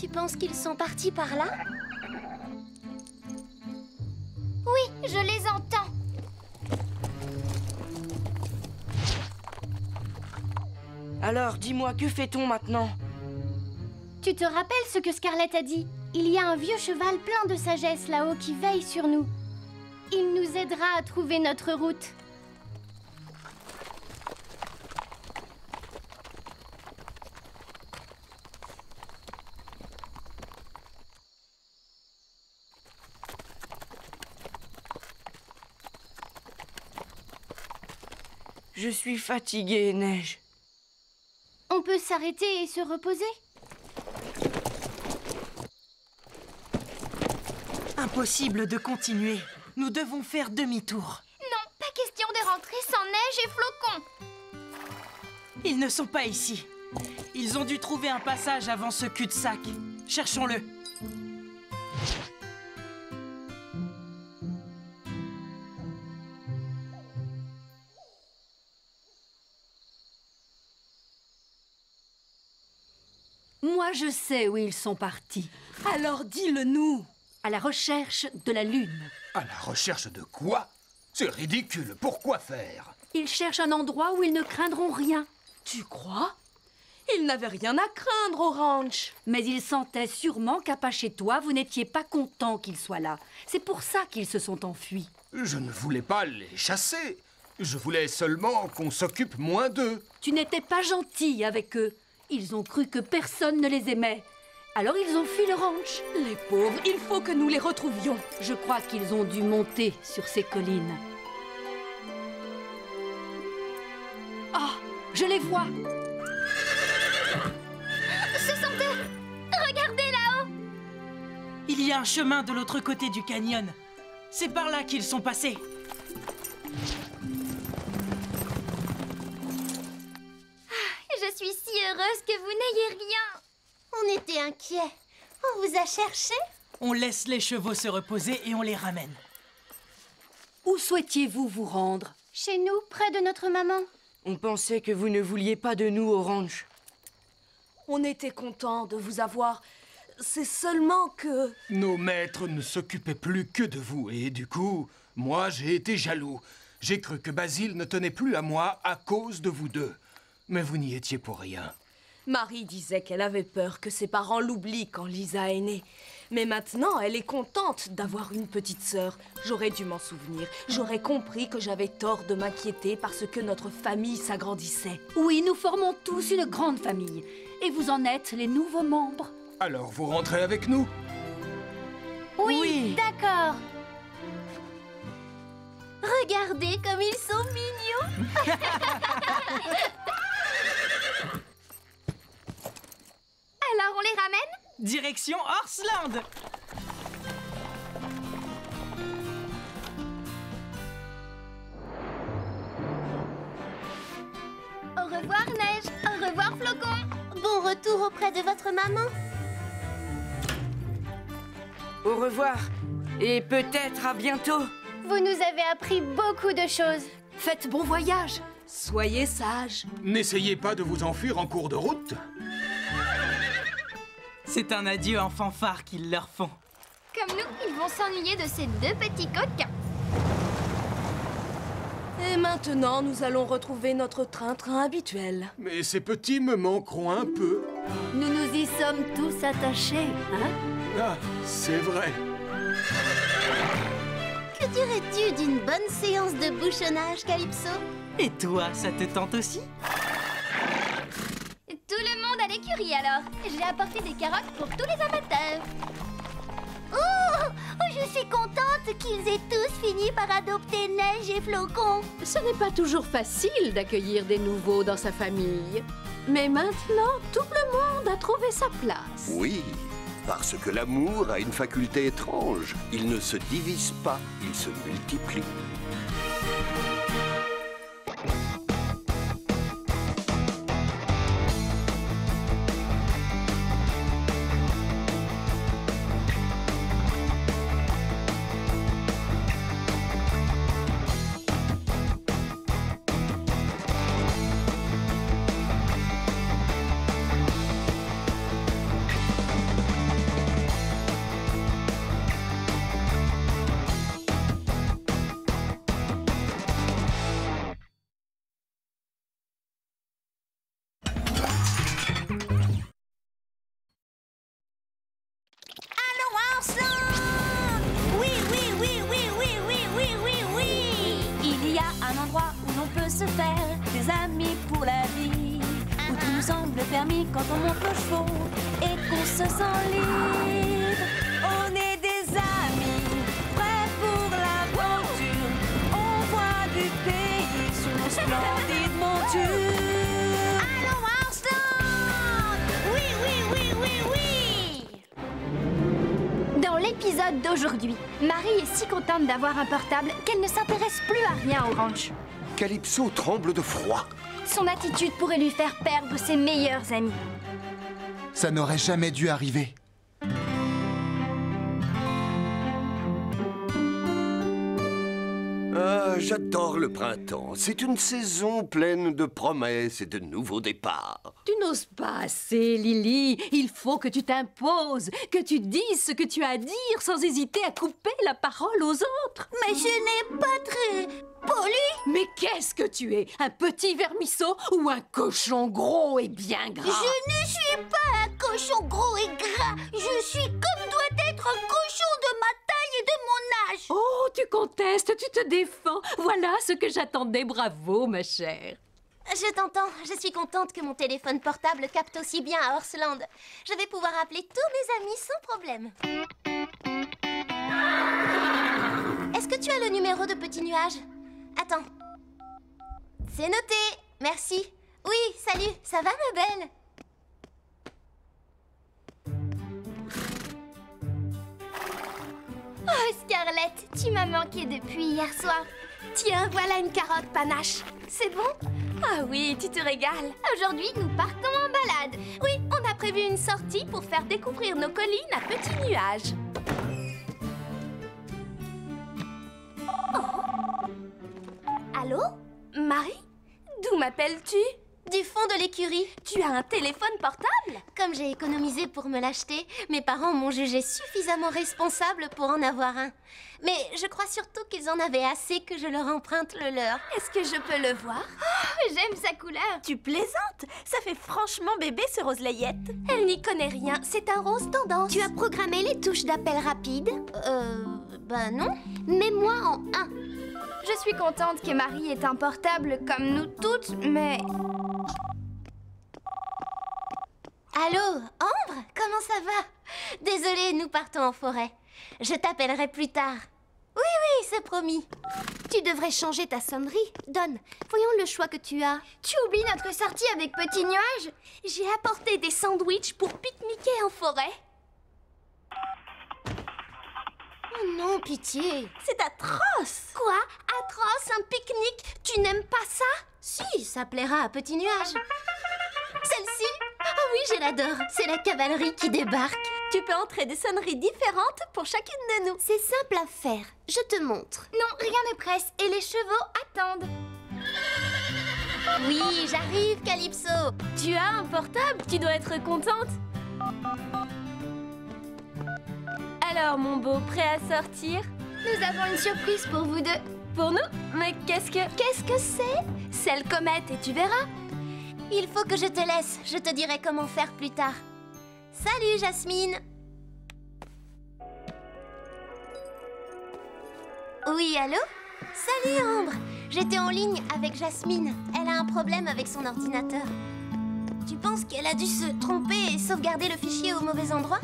S2: Tu penses qu'ils sont partis par là? Oui, je les entends.
S12: Alors, dis-moi, que fait-on maintenant?
S2: Tu te rappelles ce que Scarlett a dit? Il y a un vieux cheval plein de sagesse là-haut qui veille sur nous. Il nous aidera à trouver notre route.
S12: Je suis fatiguée, Neige.
S2: On peut s'arrêter et se reposer?
S11: Impossible de continuer. Nous devons faire demi-tour.
S2: Non, pas question de rentrer sans neige et flocons.
S11: Ils ne sont pas ici. Ils ont dû trouver un passage avant ce cul-de-sac. Cherchons-le.
S9: Moi, je sais où ils sont partis.
S10: Alors dis-le-nous.
S9: À la recherche de la Lune.
S8: À la recherche de quoi? C'est ridicule. Pourquoi faire?
S9: Ils cherchent un endroit où ils ne craindront rien.
S10: Tu crois? Ils n'avaient rien à craindre au ranch.
S9: Mais ils sentaient sûrement qu'Apache et toi, vous n'étiez pas contents qu'ils soient là. C'est pour ça qu'ils se sont enfuis.
S8: Je ne voulais pas les chasser. Je voulais seulement qu'on s'occupe moins d'eux.
S9: Tu n'étais pas gentil avec eux. Ils ont cru que personne ne les aimait. Alors ils ont fui le ranch.
S10: Les pauvres, il faut que nous les retrouvions.
S9: Je crois qu'ils ont dû monter sur ces collines. Ah, je les vois.
S2: Ce sont eux. Regardez là-haut.
S11: Il y a un chemin de l'autre côté du canyon. C'est par là qu'ils sont passés.
S2: Je suis si heureuse que vous n'ayez rien.
S4: On était inquiets. On vous a cherché?
S11: On laisse les chevaux se reposer et on les ramène.
S9: Où souhaitiez-vous vous rendre?
S2: Chez nous, près de notre maman.
S12: On pensait que vous ne vouliez pas de nous au ranch.
S10: On était contents de vous avoir. C'est seulement que...
S8: Nos maîtres ne s'occupaient plus que de vous et du coup, moi j'ai été jaloux. J'ai cru que Basile ne tenait plus à moi à cause de vous deux. Mais vous n'y étiez pour rien.
S10: Marie disait qu'elle avait peur que ses parents l'oublient quand Lisa est née. Mais maintenant, elle est contente d'avoir une petite sœur. J'aurais dû m'en souvenir. J'aurais compris que j'avais tort de m'inquiéter parce que notre famille s'agrandissait.
S9: Oui, nous formons tous une grande famille. Et vous en êtes les nouveaux membres.
S8: Alors vous rentrez avec nous?
S2: Oui. D'accord. Regardez comme ils sont mignons. Alors, on les ramène?
S11: Direction Horseland.
S2: Au revoir, Neige. Au revoir, Flocon.
S7: Bon retour auprès de votre maman.
S12: Au revoir. Et peut-être à bientôt.
S2: Vous nous avez appris beaucoup de choses.
S10: Faites bon voyage. Soyez sages.
S8: N'essayez pas de vous enfuir en cours de route.
S11: C'est un adieu en fanfare qu'ils leur font.
S2: Comme nous, ils vont s'ennuyer de ces deux petits coquins.
S10: Et maintenant, nous allons retrouver notre train-train habituel.
S8: Mais ces petits me manqueront un peu.
S9: Nous nous y sommes tous attachés, hein?
S8: Ah, c'est vrai.
S7: Que dirais-tu d'une bonne séance de bouchonnage, Calypso?
S11: Et toi, ça te tente aussi?
S2: Tout le monde à l'écurie alors. J'ai apporté des carottes pour tous les amateurs.
S7: Oh, je suis contente qu'ils aient tous fini par adopter Neige et Flocon.
S9: Ce n'est pas toujours facile d'accueillir des nouveaux dans sa famille. Mais maintenant, tout le monde a trouvé sa place.
S5: Oui, parce que l'amour a une faculté étrange. Il ne se divise pas, il se multiplie.
S1: Se faire des amis pour la vie, où tout nous semble permis quand on monte nos chevaux et qu'on se sent libre. On est des amis, prêts pour l'aventure. On voit du pays sur nos splendides montures.
S7: Allons, Horseland! Oui, oui, oui, oui, oui!
S2: Dans l'épisode d'aujourd'hui, Marie est si contente d'avoir un portable qu'elle ne s'intéresse plus à rien au ranch.
S5: Calypso tremble de froid.
S2: Son attitude pourrait lui faire perdre ses meilleurs amis.
S3: Ça n'aurait jamais dû arriver.
S5: Ah, j'adore le printemps. C'est une saison pleine de promesses et de nouveaux départs.
S9: Tu n'oses pas assez, Lily. Il faut que tu t'imposes, que tu dises ce que tu as à dire sans hésiter à couper la parole aux autres.
S7: Mais je n'ai pas très poli.
S9: Mais qu'est-ce que tu es? Un petit vermisseau ou un cochon gros et bien gras?
S7: Je ne suis pas un cochon gros et gras. Je suis comme doit être un cochon de ma taille et de mon âge.
S9: Oh, tu contestes, tu te défends. Voilà ce que j'attendais. Bravo, ma chère.
S7: Je t'entends. Je suis contente que mon téléphone portable capte aussi bien à Horseland. Je vais pouvoir appeler tous mes amis sans problème. Est-ce que tu as le numéro de Petit Nuage? Attends. C'est noté. Merci. Oui, salut. Ça va, ma belle?
S2: Oh, Scarlett, tu m'as manqué depuis hier soir. Tiens, voilà une carotte panache. C'est bon? Ah oui, tu te régales. Aujourd'hui, nous partons en balade. Oui, on a prévu une sortie pour faire découvrir nos collines à Petit Nuage. Oh. Allô? Marie? D'où m'appelles-tu?
S7: Du fond de l'écurie.
S2: Tu as un téléphone portable?
S7: Comme j'ai économisé pour me l'acheter, mes parents m'ont jugé suffisamment responsable pour en avoir un. Mais je crois surtout qu'ils en avaient assez que je leur emprunte le leur.
S2: Est-ce que je peux le voir? Oh, j'aime sa couleur.
S4: Tu plaisantes? Ça fait franchement bébé ce rose layette.
S2: Elle n'y connaît rien, c'est un rose tendance.
S7: Tu as programmé les touches d'appel rapide? Ben non. Mets-moi en 1.
S2: Je suis contente que Marie ait un portable comme nous toutes, mais...
S7: Allô, Ambre? Comment ça va? Désolée, nous partons en forêt. Je t'appellerai plus tard. Oui, oui, c'est promis.
S2: Tu devrais changer ta sonnerie. Donne, voyons le choix que tu as. Tu oublies notre sortie avec Petit Nuage? J'ai apporté des sandwichs pour pique-niquer en forêt. Oh non, pitié.
S4: C'est atroce.
S2: Quoi? Atroce? Un pique-nique? Tu n'aimes pas ça? Si, ça plaira à Petit Nuage. Celle-ci? Oh oui, je l'adore. C'est la cavalerie qui débarque.
S4: Tu peux entrer des sonneries différentes pour chacune de nous.
S2: C'est simple à faire. Je te montre. Non, rien ne presse et les chevaux attendent. Oui, j'arrive, Calypso.
S1: Tu as un portable, tu dois être contente. Alors, mon beau, prêt à sortir?
S2: Nous avons une surprise pour vous deux.
S1: Pour nous? Mais qu'est-ce que
S2: c'est? C'est le comète et tu verras. Il faut que je te laisse. Je te dirai comment faire plus tard. Salut, Jasmine. Oui, allô? Salut, Ambre. J'étais en ligne avec Jasmine. Elle a un problème avec son ordinateur. Tu penses qu'elle a dû se tromper et sauvegarder le fichier au mauvais endroit?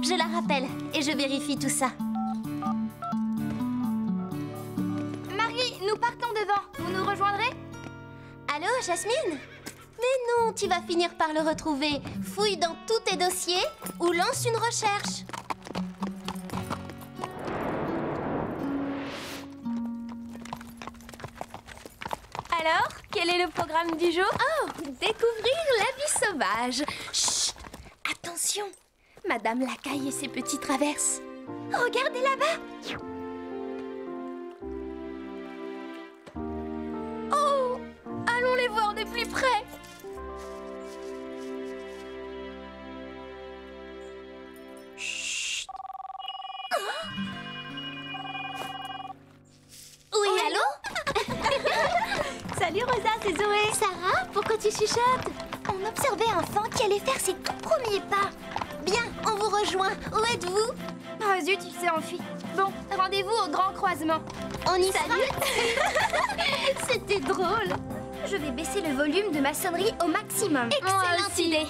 S2: Je la rappelle et je vérifie tout ça. Marie, nous partons devant. Vous nous rejoindrez? Allô, Jasmine? Mais non, tu vas finir par le retrouver. Fouille dans tous tes dossiers ou lance une recherche.
S1: Alors, quel est le programme du jour?
S2: Oh, découvrir la vie sauvage. Chut, attention. Madame Lacaille et ses petits traverses. Regardez là-bas.
S1: Oh, allons les voir de plus près.
S2: Chut. Oui, allô?
S4: Salut Rosa, c'est Zoé.
S2: Sarah, pourquoi tu chuchotes? On observait un fan qui allait faire ses tout premiers pas. Bien, on vous rejoint. Où êtes-vous?
S1: Oh zut, il s'est enfui. Bon, rendez-vous au grand croisement.
S2: On y sera? C'était drôle. Je vais baisser le volume de ma sonnerie au maximum. Excellente idée.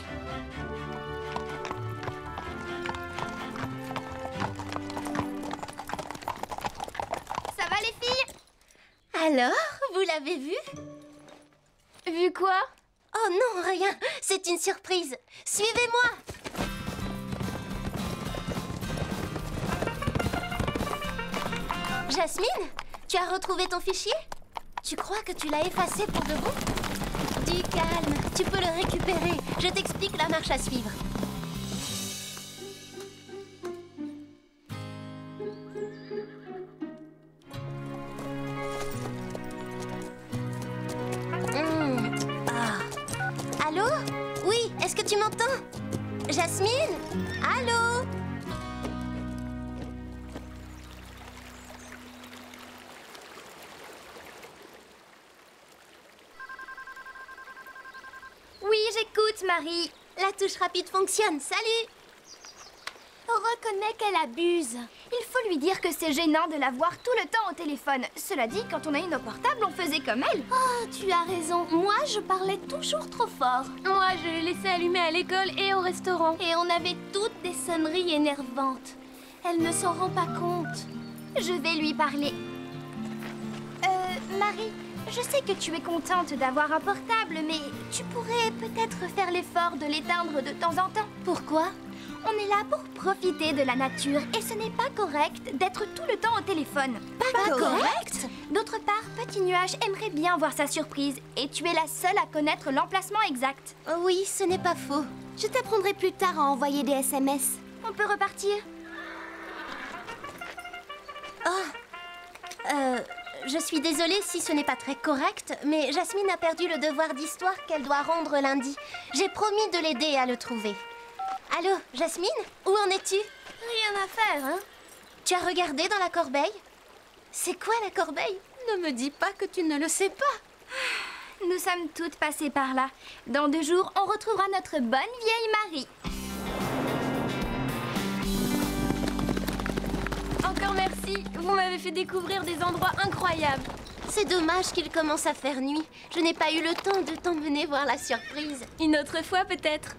S2: Ça va les filles? Alors, vous l'avez vu?
S1: Vu quoi?
S2: Oh non, rien. C'est une surprise. Suivez-moi. Jasmine, tu as retrouvé ton fichier? Tu crois que tu l'as effacé pour de bon? Du calme, tu peux le récupérer. Je t'explique la marche à suivre. Allô? Oui, est-ce que tu m'entends? Jasmine? Allô? Oui, j'écoute, Marie. La touche rapide fonctionne. Salut! Reconnais qu'elle abuse. Il faut lui dire que c'est gênant de la voir tout le temps au téléphone. Cela dit, quand on a eu nos portables, on faisait comme elle. Oh, tu as raison. Moi, je parlais toujours trop fort.
S1: Moi, je l'ai laissé allumer à l'école et au restaurant.
S2: Et on avait toutes des sonneries énervantes. Elle ne s'en rend pas compte. Je vais lui parler. Marie, je sais que tu es contente d'avoir un portable, mais tu pourrais peut-être faire l'effort de l'éteindre de temps en temps. Pourquoi? On est là pour profiter de la nature et ce n'est pas correct d'être tout le temps au téléphone. Pas correct? D'autre part, Petit Nuage aimerait bien voir sa surprise et tu es la seule à connaître l'emplacement exact. Oui, ce n'est pas faux. Je t'apprendrai plus tard à envoyer des SMS. On peut repartir? Je suis désolée si ce n'est pas très correct, mais Jasmine a perdu le devoir d'histoire qu'elle doit rendre lundi. J'ai promis de l'aider à le trouver. Allô, Jasmine? Où en es-tu? Rien à faire, hein? Tu as regardé dans la corbeille? C'est quoi la corbeille? Ne me dis pas que tu ne le sais pas. Nous sommes toutes passées par là. Dans 2 jours, on retrouvera notre bonne vieille Marie.
S1: Encore merci, vous m'avez fait découvrir des endroits incroyables.
S2: C'est dommage qu'il commence à faire nuit. Je n'ai pas eu le temps de t'emmener voir la surprise.
S1: Une autre fois peut-être.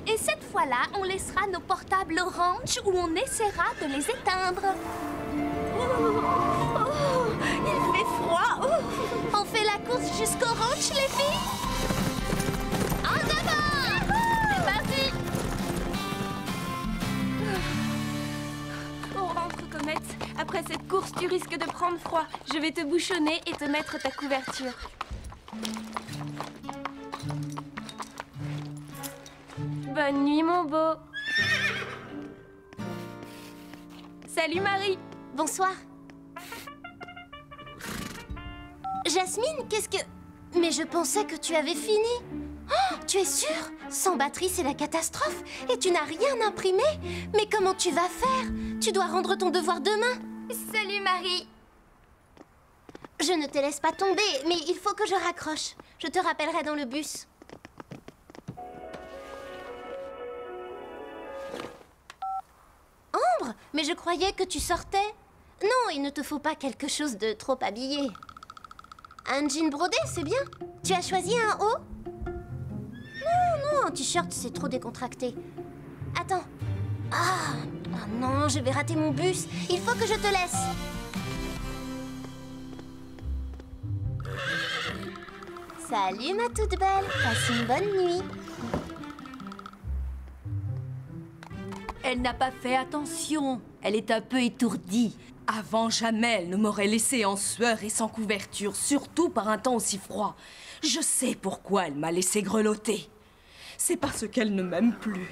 S2: Et cette fois-là, on laissera nos portables au ranch où on essaiera de les éteindre. Oh. course jusqu'au ranch, les filles? En avant! C'est parti!
S13: On rentre, Comet. Après cette course, tu risques de prendre froid. Je vais te bouchonner et te mettre ta couverture. Bonne nuit, mon beau. Salut, Marie.
S2: Bonsoir. Jasmine, qu'est-ce que... Mais je pensais que tu avais fini. Oh, tu es sûre? Sans batterie, c'est la catastrophe. Et tu n'as rien imprimé? Mais comment tu vas faire? Tu dois rendre ton devoir demain. Salut, Marie. Je ne te laisse pas tomber, mais il faut que je raccroche. Je te rappellerai dans le bus. Ambre, mais je croyais que tu sortais. Non, il ne te faut pas quelque chose de trop habillé. Un jean brodé, c'est bien. Tu as choisi un haut? Non, un t-shirt, c'est trop décontracté. Attends. Ah non, je vais rater mon bus. Il faut que je te laisse. Salut, ma toute belle. Passe une bonne nuit.
S9: Elle n'a pas fait attention. Elle est un peu étourdie.
S10: Avant jamais, elle ne m'aurait laissé en sueur et sans couverture, surtout par un temps aussi froid. Je sais pourquoi elle m'a laissé grelotter. C'est parce qu'elle ne m'aime plus.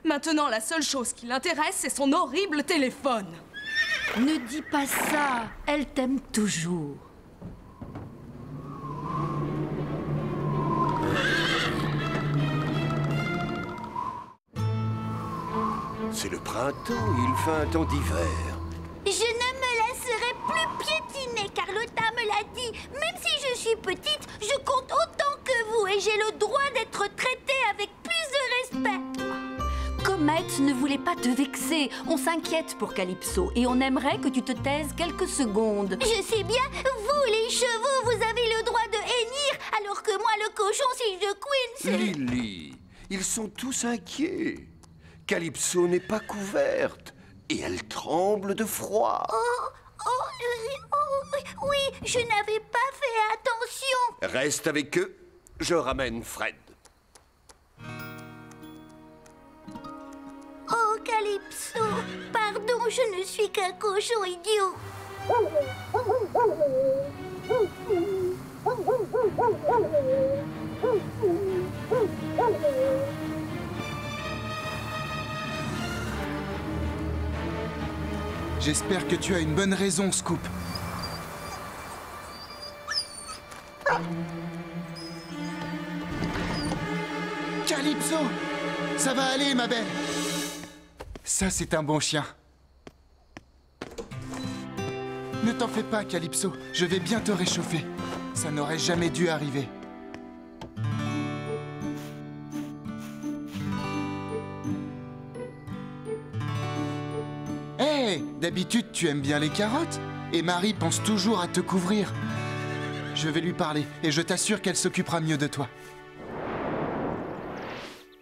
S10: Maintenant, la seule chose qui l'intéresse, c'est son horrible téléphone.
S9: Ne dis pas ça. Elle t'aime toujours.
S5: C'est le printemps, il fait un temps d'hiver.
S2: Je ne me laisserai plus piétiner, Carlotta me l'a dit. Même si je suis petite, je compte autant que vous et j'ai le droit d'être traitée avec plus de respect.
S9: Comet ne voulait pas te vexer. On s'inquiète pour Calypso et on aimerait que tu te taises quelques secondes.
S2: Je sais bien, vous les chevaux, vous avez le droit de hennir, alors que moi le cochon, si je couine, c'est...
S5: Lily, ils sont tous inquiets. Calypso n'est pas couverte et elle tremble de froid.
S2: Oui, je n'avais pas fait attention.
S5: Reste avec eux, je ramène Fred.
S2: Oh, Calypso, pardon, je ne suis qu'un cochon idiot.
S3: J'espère que tu as une bonne raison, Scoop. Calypso! Ça va aller, ma belle! Ça, c'est un bon chien. Ne t'en fais pas, Calypso. Je vais bien te réchauffer. Ça n'aurait jamais dû arriver. Hé, d'habitude, tu aimes bien les carottes. Et Marie pense toujours à te couvrir. Je vais lui parler et je t'assure qu'elle s'occupera mieux de toi.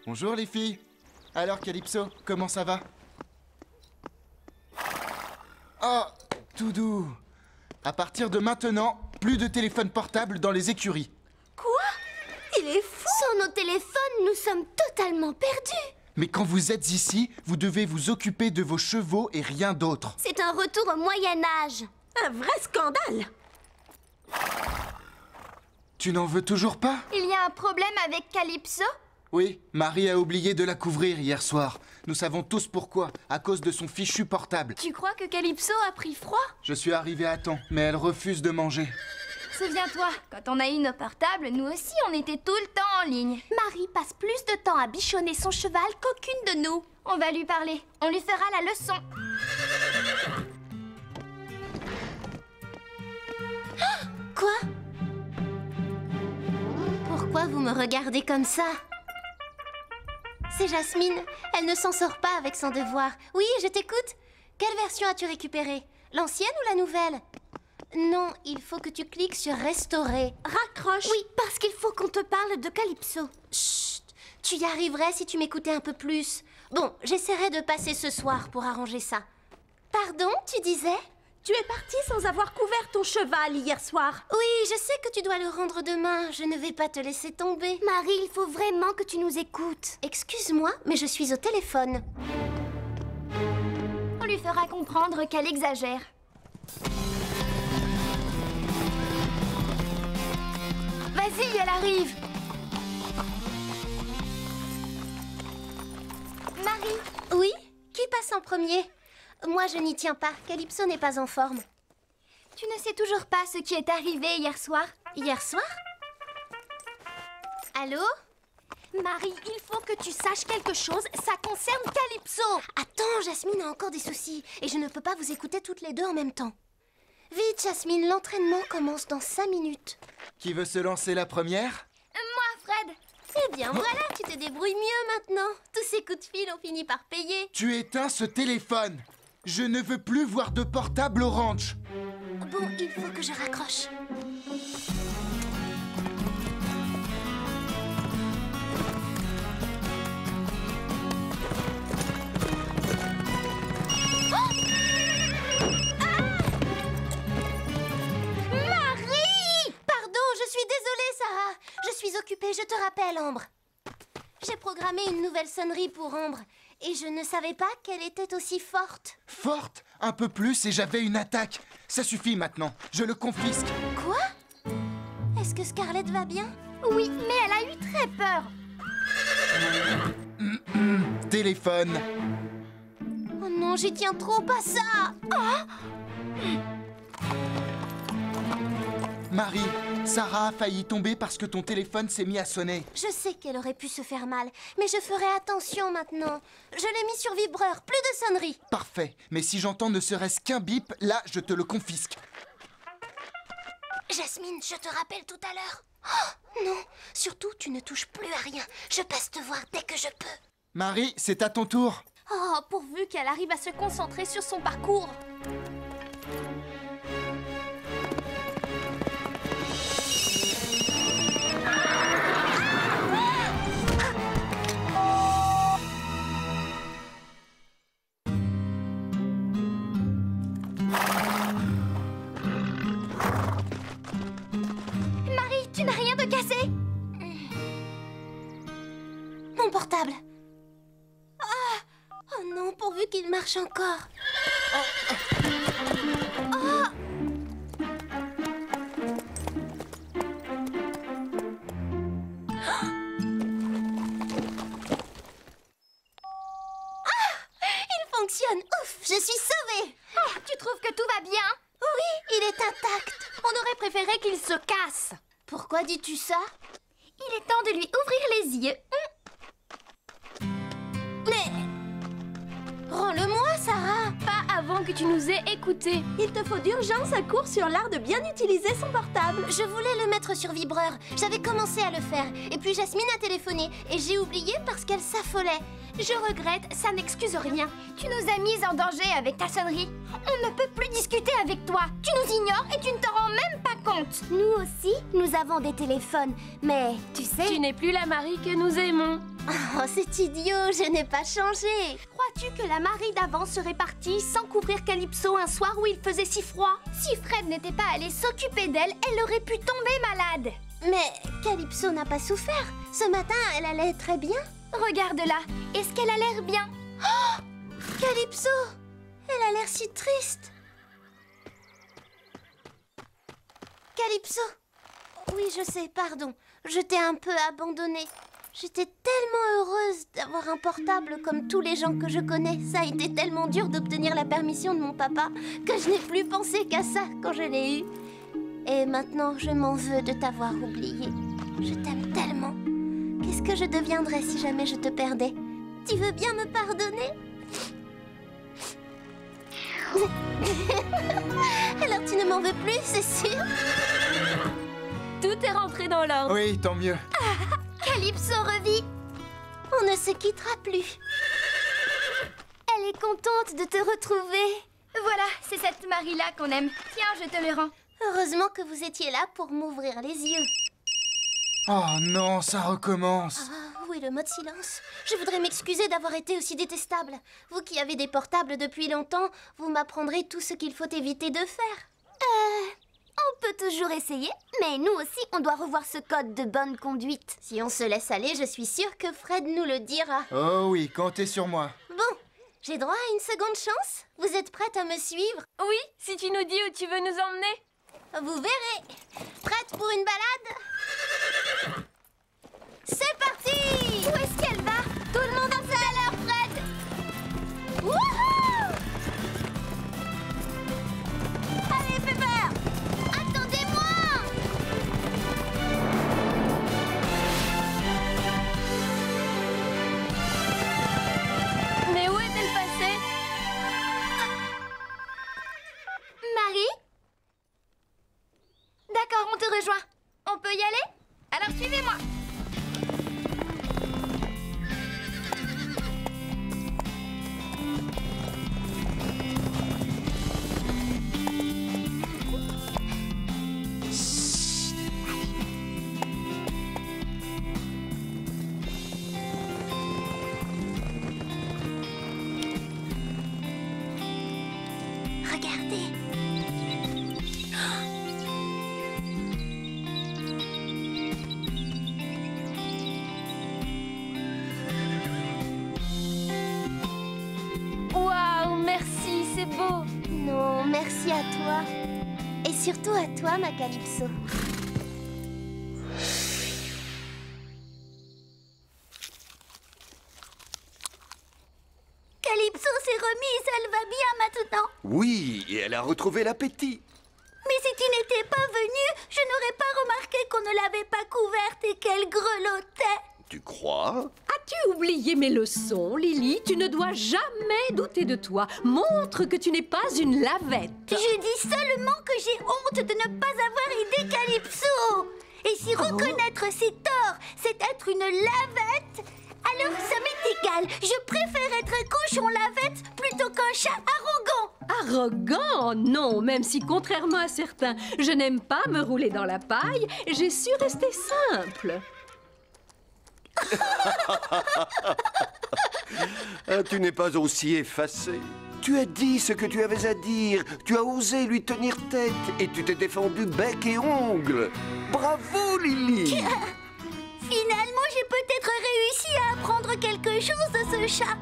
S3: Bonjour, les filles. Alors, Calypso, comment ça va? Oh, tout doux. À partir de maintenant, plus de téléphone portable dans les écuries.
S2: Quoi? Il est fou! Sans nos téléphones, nous sommes totalement perdus.
S3: Mais quand vous êtes ici, vous devez vous occuper de vos chevaux et rien d'autre.
S2: C'est un retour au Moyen-Âge.
S4: Un vrai scandale!
S3: Tu n'en veux toujours pas?
S2: Il y a un problème avec Calypso?
S3: Oui, Marie a oublié de la couvrir hier soir. Nous savons tous pourquoi, à cause de son fichu portable.
S13: Tu crois que Calypso a pris froid?
S3: Je suis arrivé à temps, mais elle refuse de manger.
S2: Souviens-toi, quand on a eu nos portables, nous aussi on était tout le temps en ligne. Marie passe plus de temps à bichonner son cheval qu'aucune de nous. On va lui parler, on lui fera la leçon. Quoi? Pourquoi vous me regardez comme ça? C'est Jasmine, elle ne s'en sort pas avec son devoir. Oui, je t'écoute. Quelle version as-tu récupérée? L'ancienne ou la nouvelle? Non, il faut que tu cliques sur restaurer.
S4: Raccroche.
S2: Oui, parce qu'il faut qu'on te parle de Calypso. Chut, tu y arriverais si tu m'écoutais un peu plus. Bon, j'essaierai de passer ce soir pour arranger ça. Pardon, tu disais?
S4: Tu es partie sans avoir couvert ton cheval hier soir.
S2: Oui, je sais que tu dois le rendre demain. Je ne vais pas te laisser tomber. Marie, il faut vraiment que tu nous écoutes. Excuse-moi, mais je suis au téléphone. On lui fera comprendre qu'elle exagère. Vas-y, elle arrive. Marie. Oui? Qui passe en premier? Moi, je n'y tiens pas. Calypso n'est pas en forme. Tu ne sais toujours pas ce qui est arrivé hier soir? Hier soir? Allô? Marie, il faut que tu saches quelque chose. Ça concerne Calypso. Attends, Jasmine a encore des soucis. Et je ne peux pas vous écouter toutes les deux en même temps. Vite, Jasmine, l'entraînement commence dans 5 minutes.
S3: Qui veut se lancer la première?
S2: Moi, Fred. Eh bien, voilà, tu te débrouilles mieux maintenant. Tous ces coups de fil ont fini par payer.
S3: Tu éteins ce téléphone. Je ne veux plus voir de portable au ranch.
S2: Bon, il faut que je raccroche. Oh! Ah! Marie! Pardon, je suis désolée, Sarah. Je suis occupée, je te rappelle, Ambre. J'ai programmé une nouvelle sonnerie pour Ambre. Et je ne savais pas qu'elle était aussi forte.
S3: Forte? Un peu plus et j'avais une attaque. Ça suffit maintenant, je le confisque.
S2: Quoi? Est-ce que Scarlett va bien? Oui, mais elle a eu très peur.
S3: Téléphone.
S2: Oh non, j'y tiens trop, pas ça. Oh!
S3: Marie, Sarah a failli tomber parce que ton téléphone s'est mis à sonner.
S2: Je sais qu'elle aurait pu se faire mal, mais je ferai attention maintenant. Je l'ai mis sur vibreur, plus de sonnerie.
S3: Parfait, mais si j'entends ne serait-ce qu'un bip, là, je te le confisque.
S2: Jasmine, je te rappelle tout à l'heure. Oh, non, surtout, tu ne touches plus à rien. Je passe te voir dès que je peux.
S3: Marie, c'est à ton tour.
S2: Oh, pourvu qu'elle arrive à se concentrer sur son parcours. Marie, tu n'as rien de cassé? Mon portable. Ah! Oh non, pourvu qu'il marche encore. Oh! Fonctionne. Ouf, je suis sauvée. Oh, tu trouves que tout va bien? Oui, il est intact. On aurait préféré qu'il se casse. Pourquoi dis-tu ça? Il est temps de lui ouvrir les yeux. Mais... rends-le-moi, Sarah.
S13: Pas avant que tu nous aies écoutés.
S4: Il te faut d'urgence un cours sur l'art de bien utiliser son portable.
S2: Je voulais le mettre sur vibreur. J'avais commencé à le faire. Et puis Jasmine a téléphoné. Et j'ai oublié parce qu'elle s'affolait. Je regrette, ça n'excuse rien. Tu nous as mis en danger avec ta sonnerie. On ne peut plus discuter avec toi. Tu nous ignores et tu ne te rends même pas compte. Nous aussi, nous avons des téléphones. Mais tu sais...
S13: Tu n'es plus la Marie que nous aimons.
S2: Oh, c'est idiot, je n'ai pas changé. Crois-tu que la Marie d'avant serait partie sans couvrir Calypso un soir où il faisait si froid? Si Fred n'était pas allé s'occuper d'elle, elle aurait pu tomber malade. Mais Calypso n'a pas souffert. Ce matin, elle allait très bien. Regarde-la, est-ce qu'elle a l'air bien? Oh! Calypso! Elle a l'air si triste. Calypso! Oui, je sais, pardon. Je t'ai un peu abandonnée. J'étais tellement heureuse d'avoir un portable comme tous les gens que je connais. Ça a été tellement dur d'obtenir la permission de mon papa que je n'ai plus pensé qu'à ça quand je l'ai eu. Et maintenant, je m'en veux de t'avoir oublié. Je t'aime tellement. Qu'est-ce que je deviendrais si jamais je te perdais? Tu veux bien me pardonner? Alors tu ne m'en veux plus, c'est sûr?
S13: Tout est rentré dans l'ordre.
S3: Oui, tant mieux.
S2: Ah, Calypso revit. On ne se quittera plus. Elle est contente de te retrouver. Voilà, c'est cette Marie-là qu'on aime. Tiens, je te le rends. Heureusement que vous étiez là pour m'ouvrir les yeux.
S3: Oh non, ça recommence.
S2: Ah, où est le mode silence? Je voudrais m'excuser d'avoir été aussi détestable. Vous qui avez des portables depuis longtemps, vous m'apprendrez tout ce qu'il faut éviter de faire.
S7: On peut toujours essayer, mais nous aussi, on doit revoir ce code de bonne conduite.
S2: Si on se laisse aller, je suis sûre que Fred nous le dira.
S3: Oh oui, comptez sur moi.
S2: Bon, j'ai droit à une seconde chance? Vous êtes prête à me suivre?
S13: Oui, si tu nous dis où tu veux nous emmener.
S2: Vous verrez. Prête pour une balade? C'est parti!
S7: Où est-ce qu'elle va?
S2: Tout le monde en fait à l'heure, Fred! Wouhou! Allez, Pepper! Attendez-moi!
S13: Mais où est-elle passée?
S2: Marie? D'accord, on te rejoint. On peut y aller? Alors suivez-moi.
S7: Regardez.
S13: Waouh, merci, c'est beau.
S2: Non, merci à toi. Et surtout à toi, ma Calypso.
S7: Calypso s'est remise, elle va bien maintenant.
S5: Oui, et elle a retrouvé l'appétit.
S7: Mais si tu n'étais pas venue, je n'aurais pas remarqué qu'on ne l'avait pas couverte et qu'elle grelottait.
S5: Tu crois?
S14: As-tu oublié mes leçons, Lily? Tu ne dois jamais douter de toi. Montre que tu n'es pas une lavette.
S7: Je dis seulement que j'ai honte de ne pas avoir aidé Calypso. Et si reconnaître ses torts, c'est être une lavette, alors ça m'est égal. Je préfère être un cochon lavette plutôt qu'un chat arrogant.
S14: Arrogant? Non, même si contrairement à certains, je n'aime pas me rouler dans la paille, j'ai su rester simple.
S5: Ah, tu n'es pas aussi effacé. Tu as dit ce que tu avais à dire. Tu as osé lui tenir tête et tu t'es défendu bec et ongles. Bravo, Lily.
S7: Finalement, j'ai peut-être réussi à apprendre quelque chose de ce chat.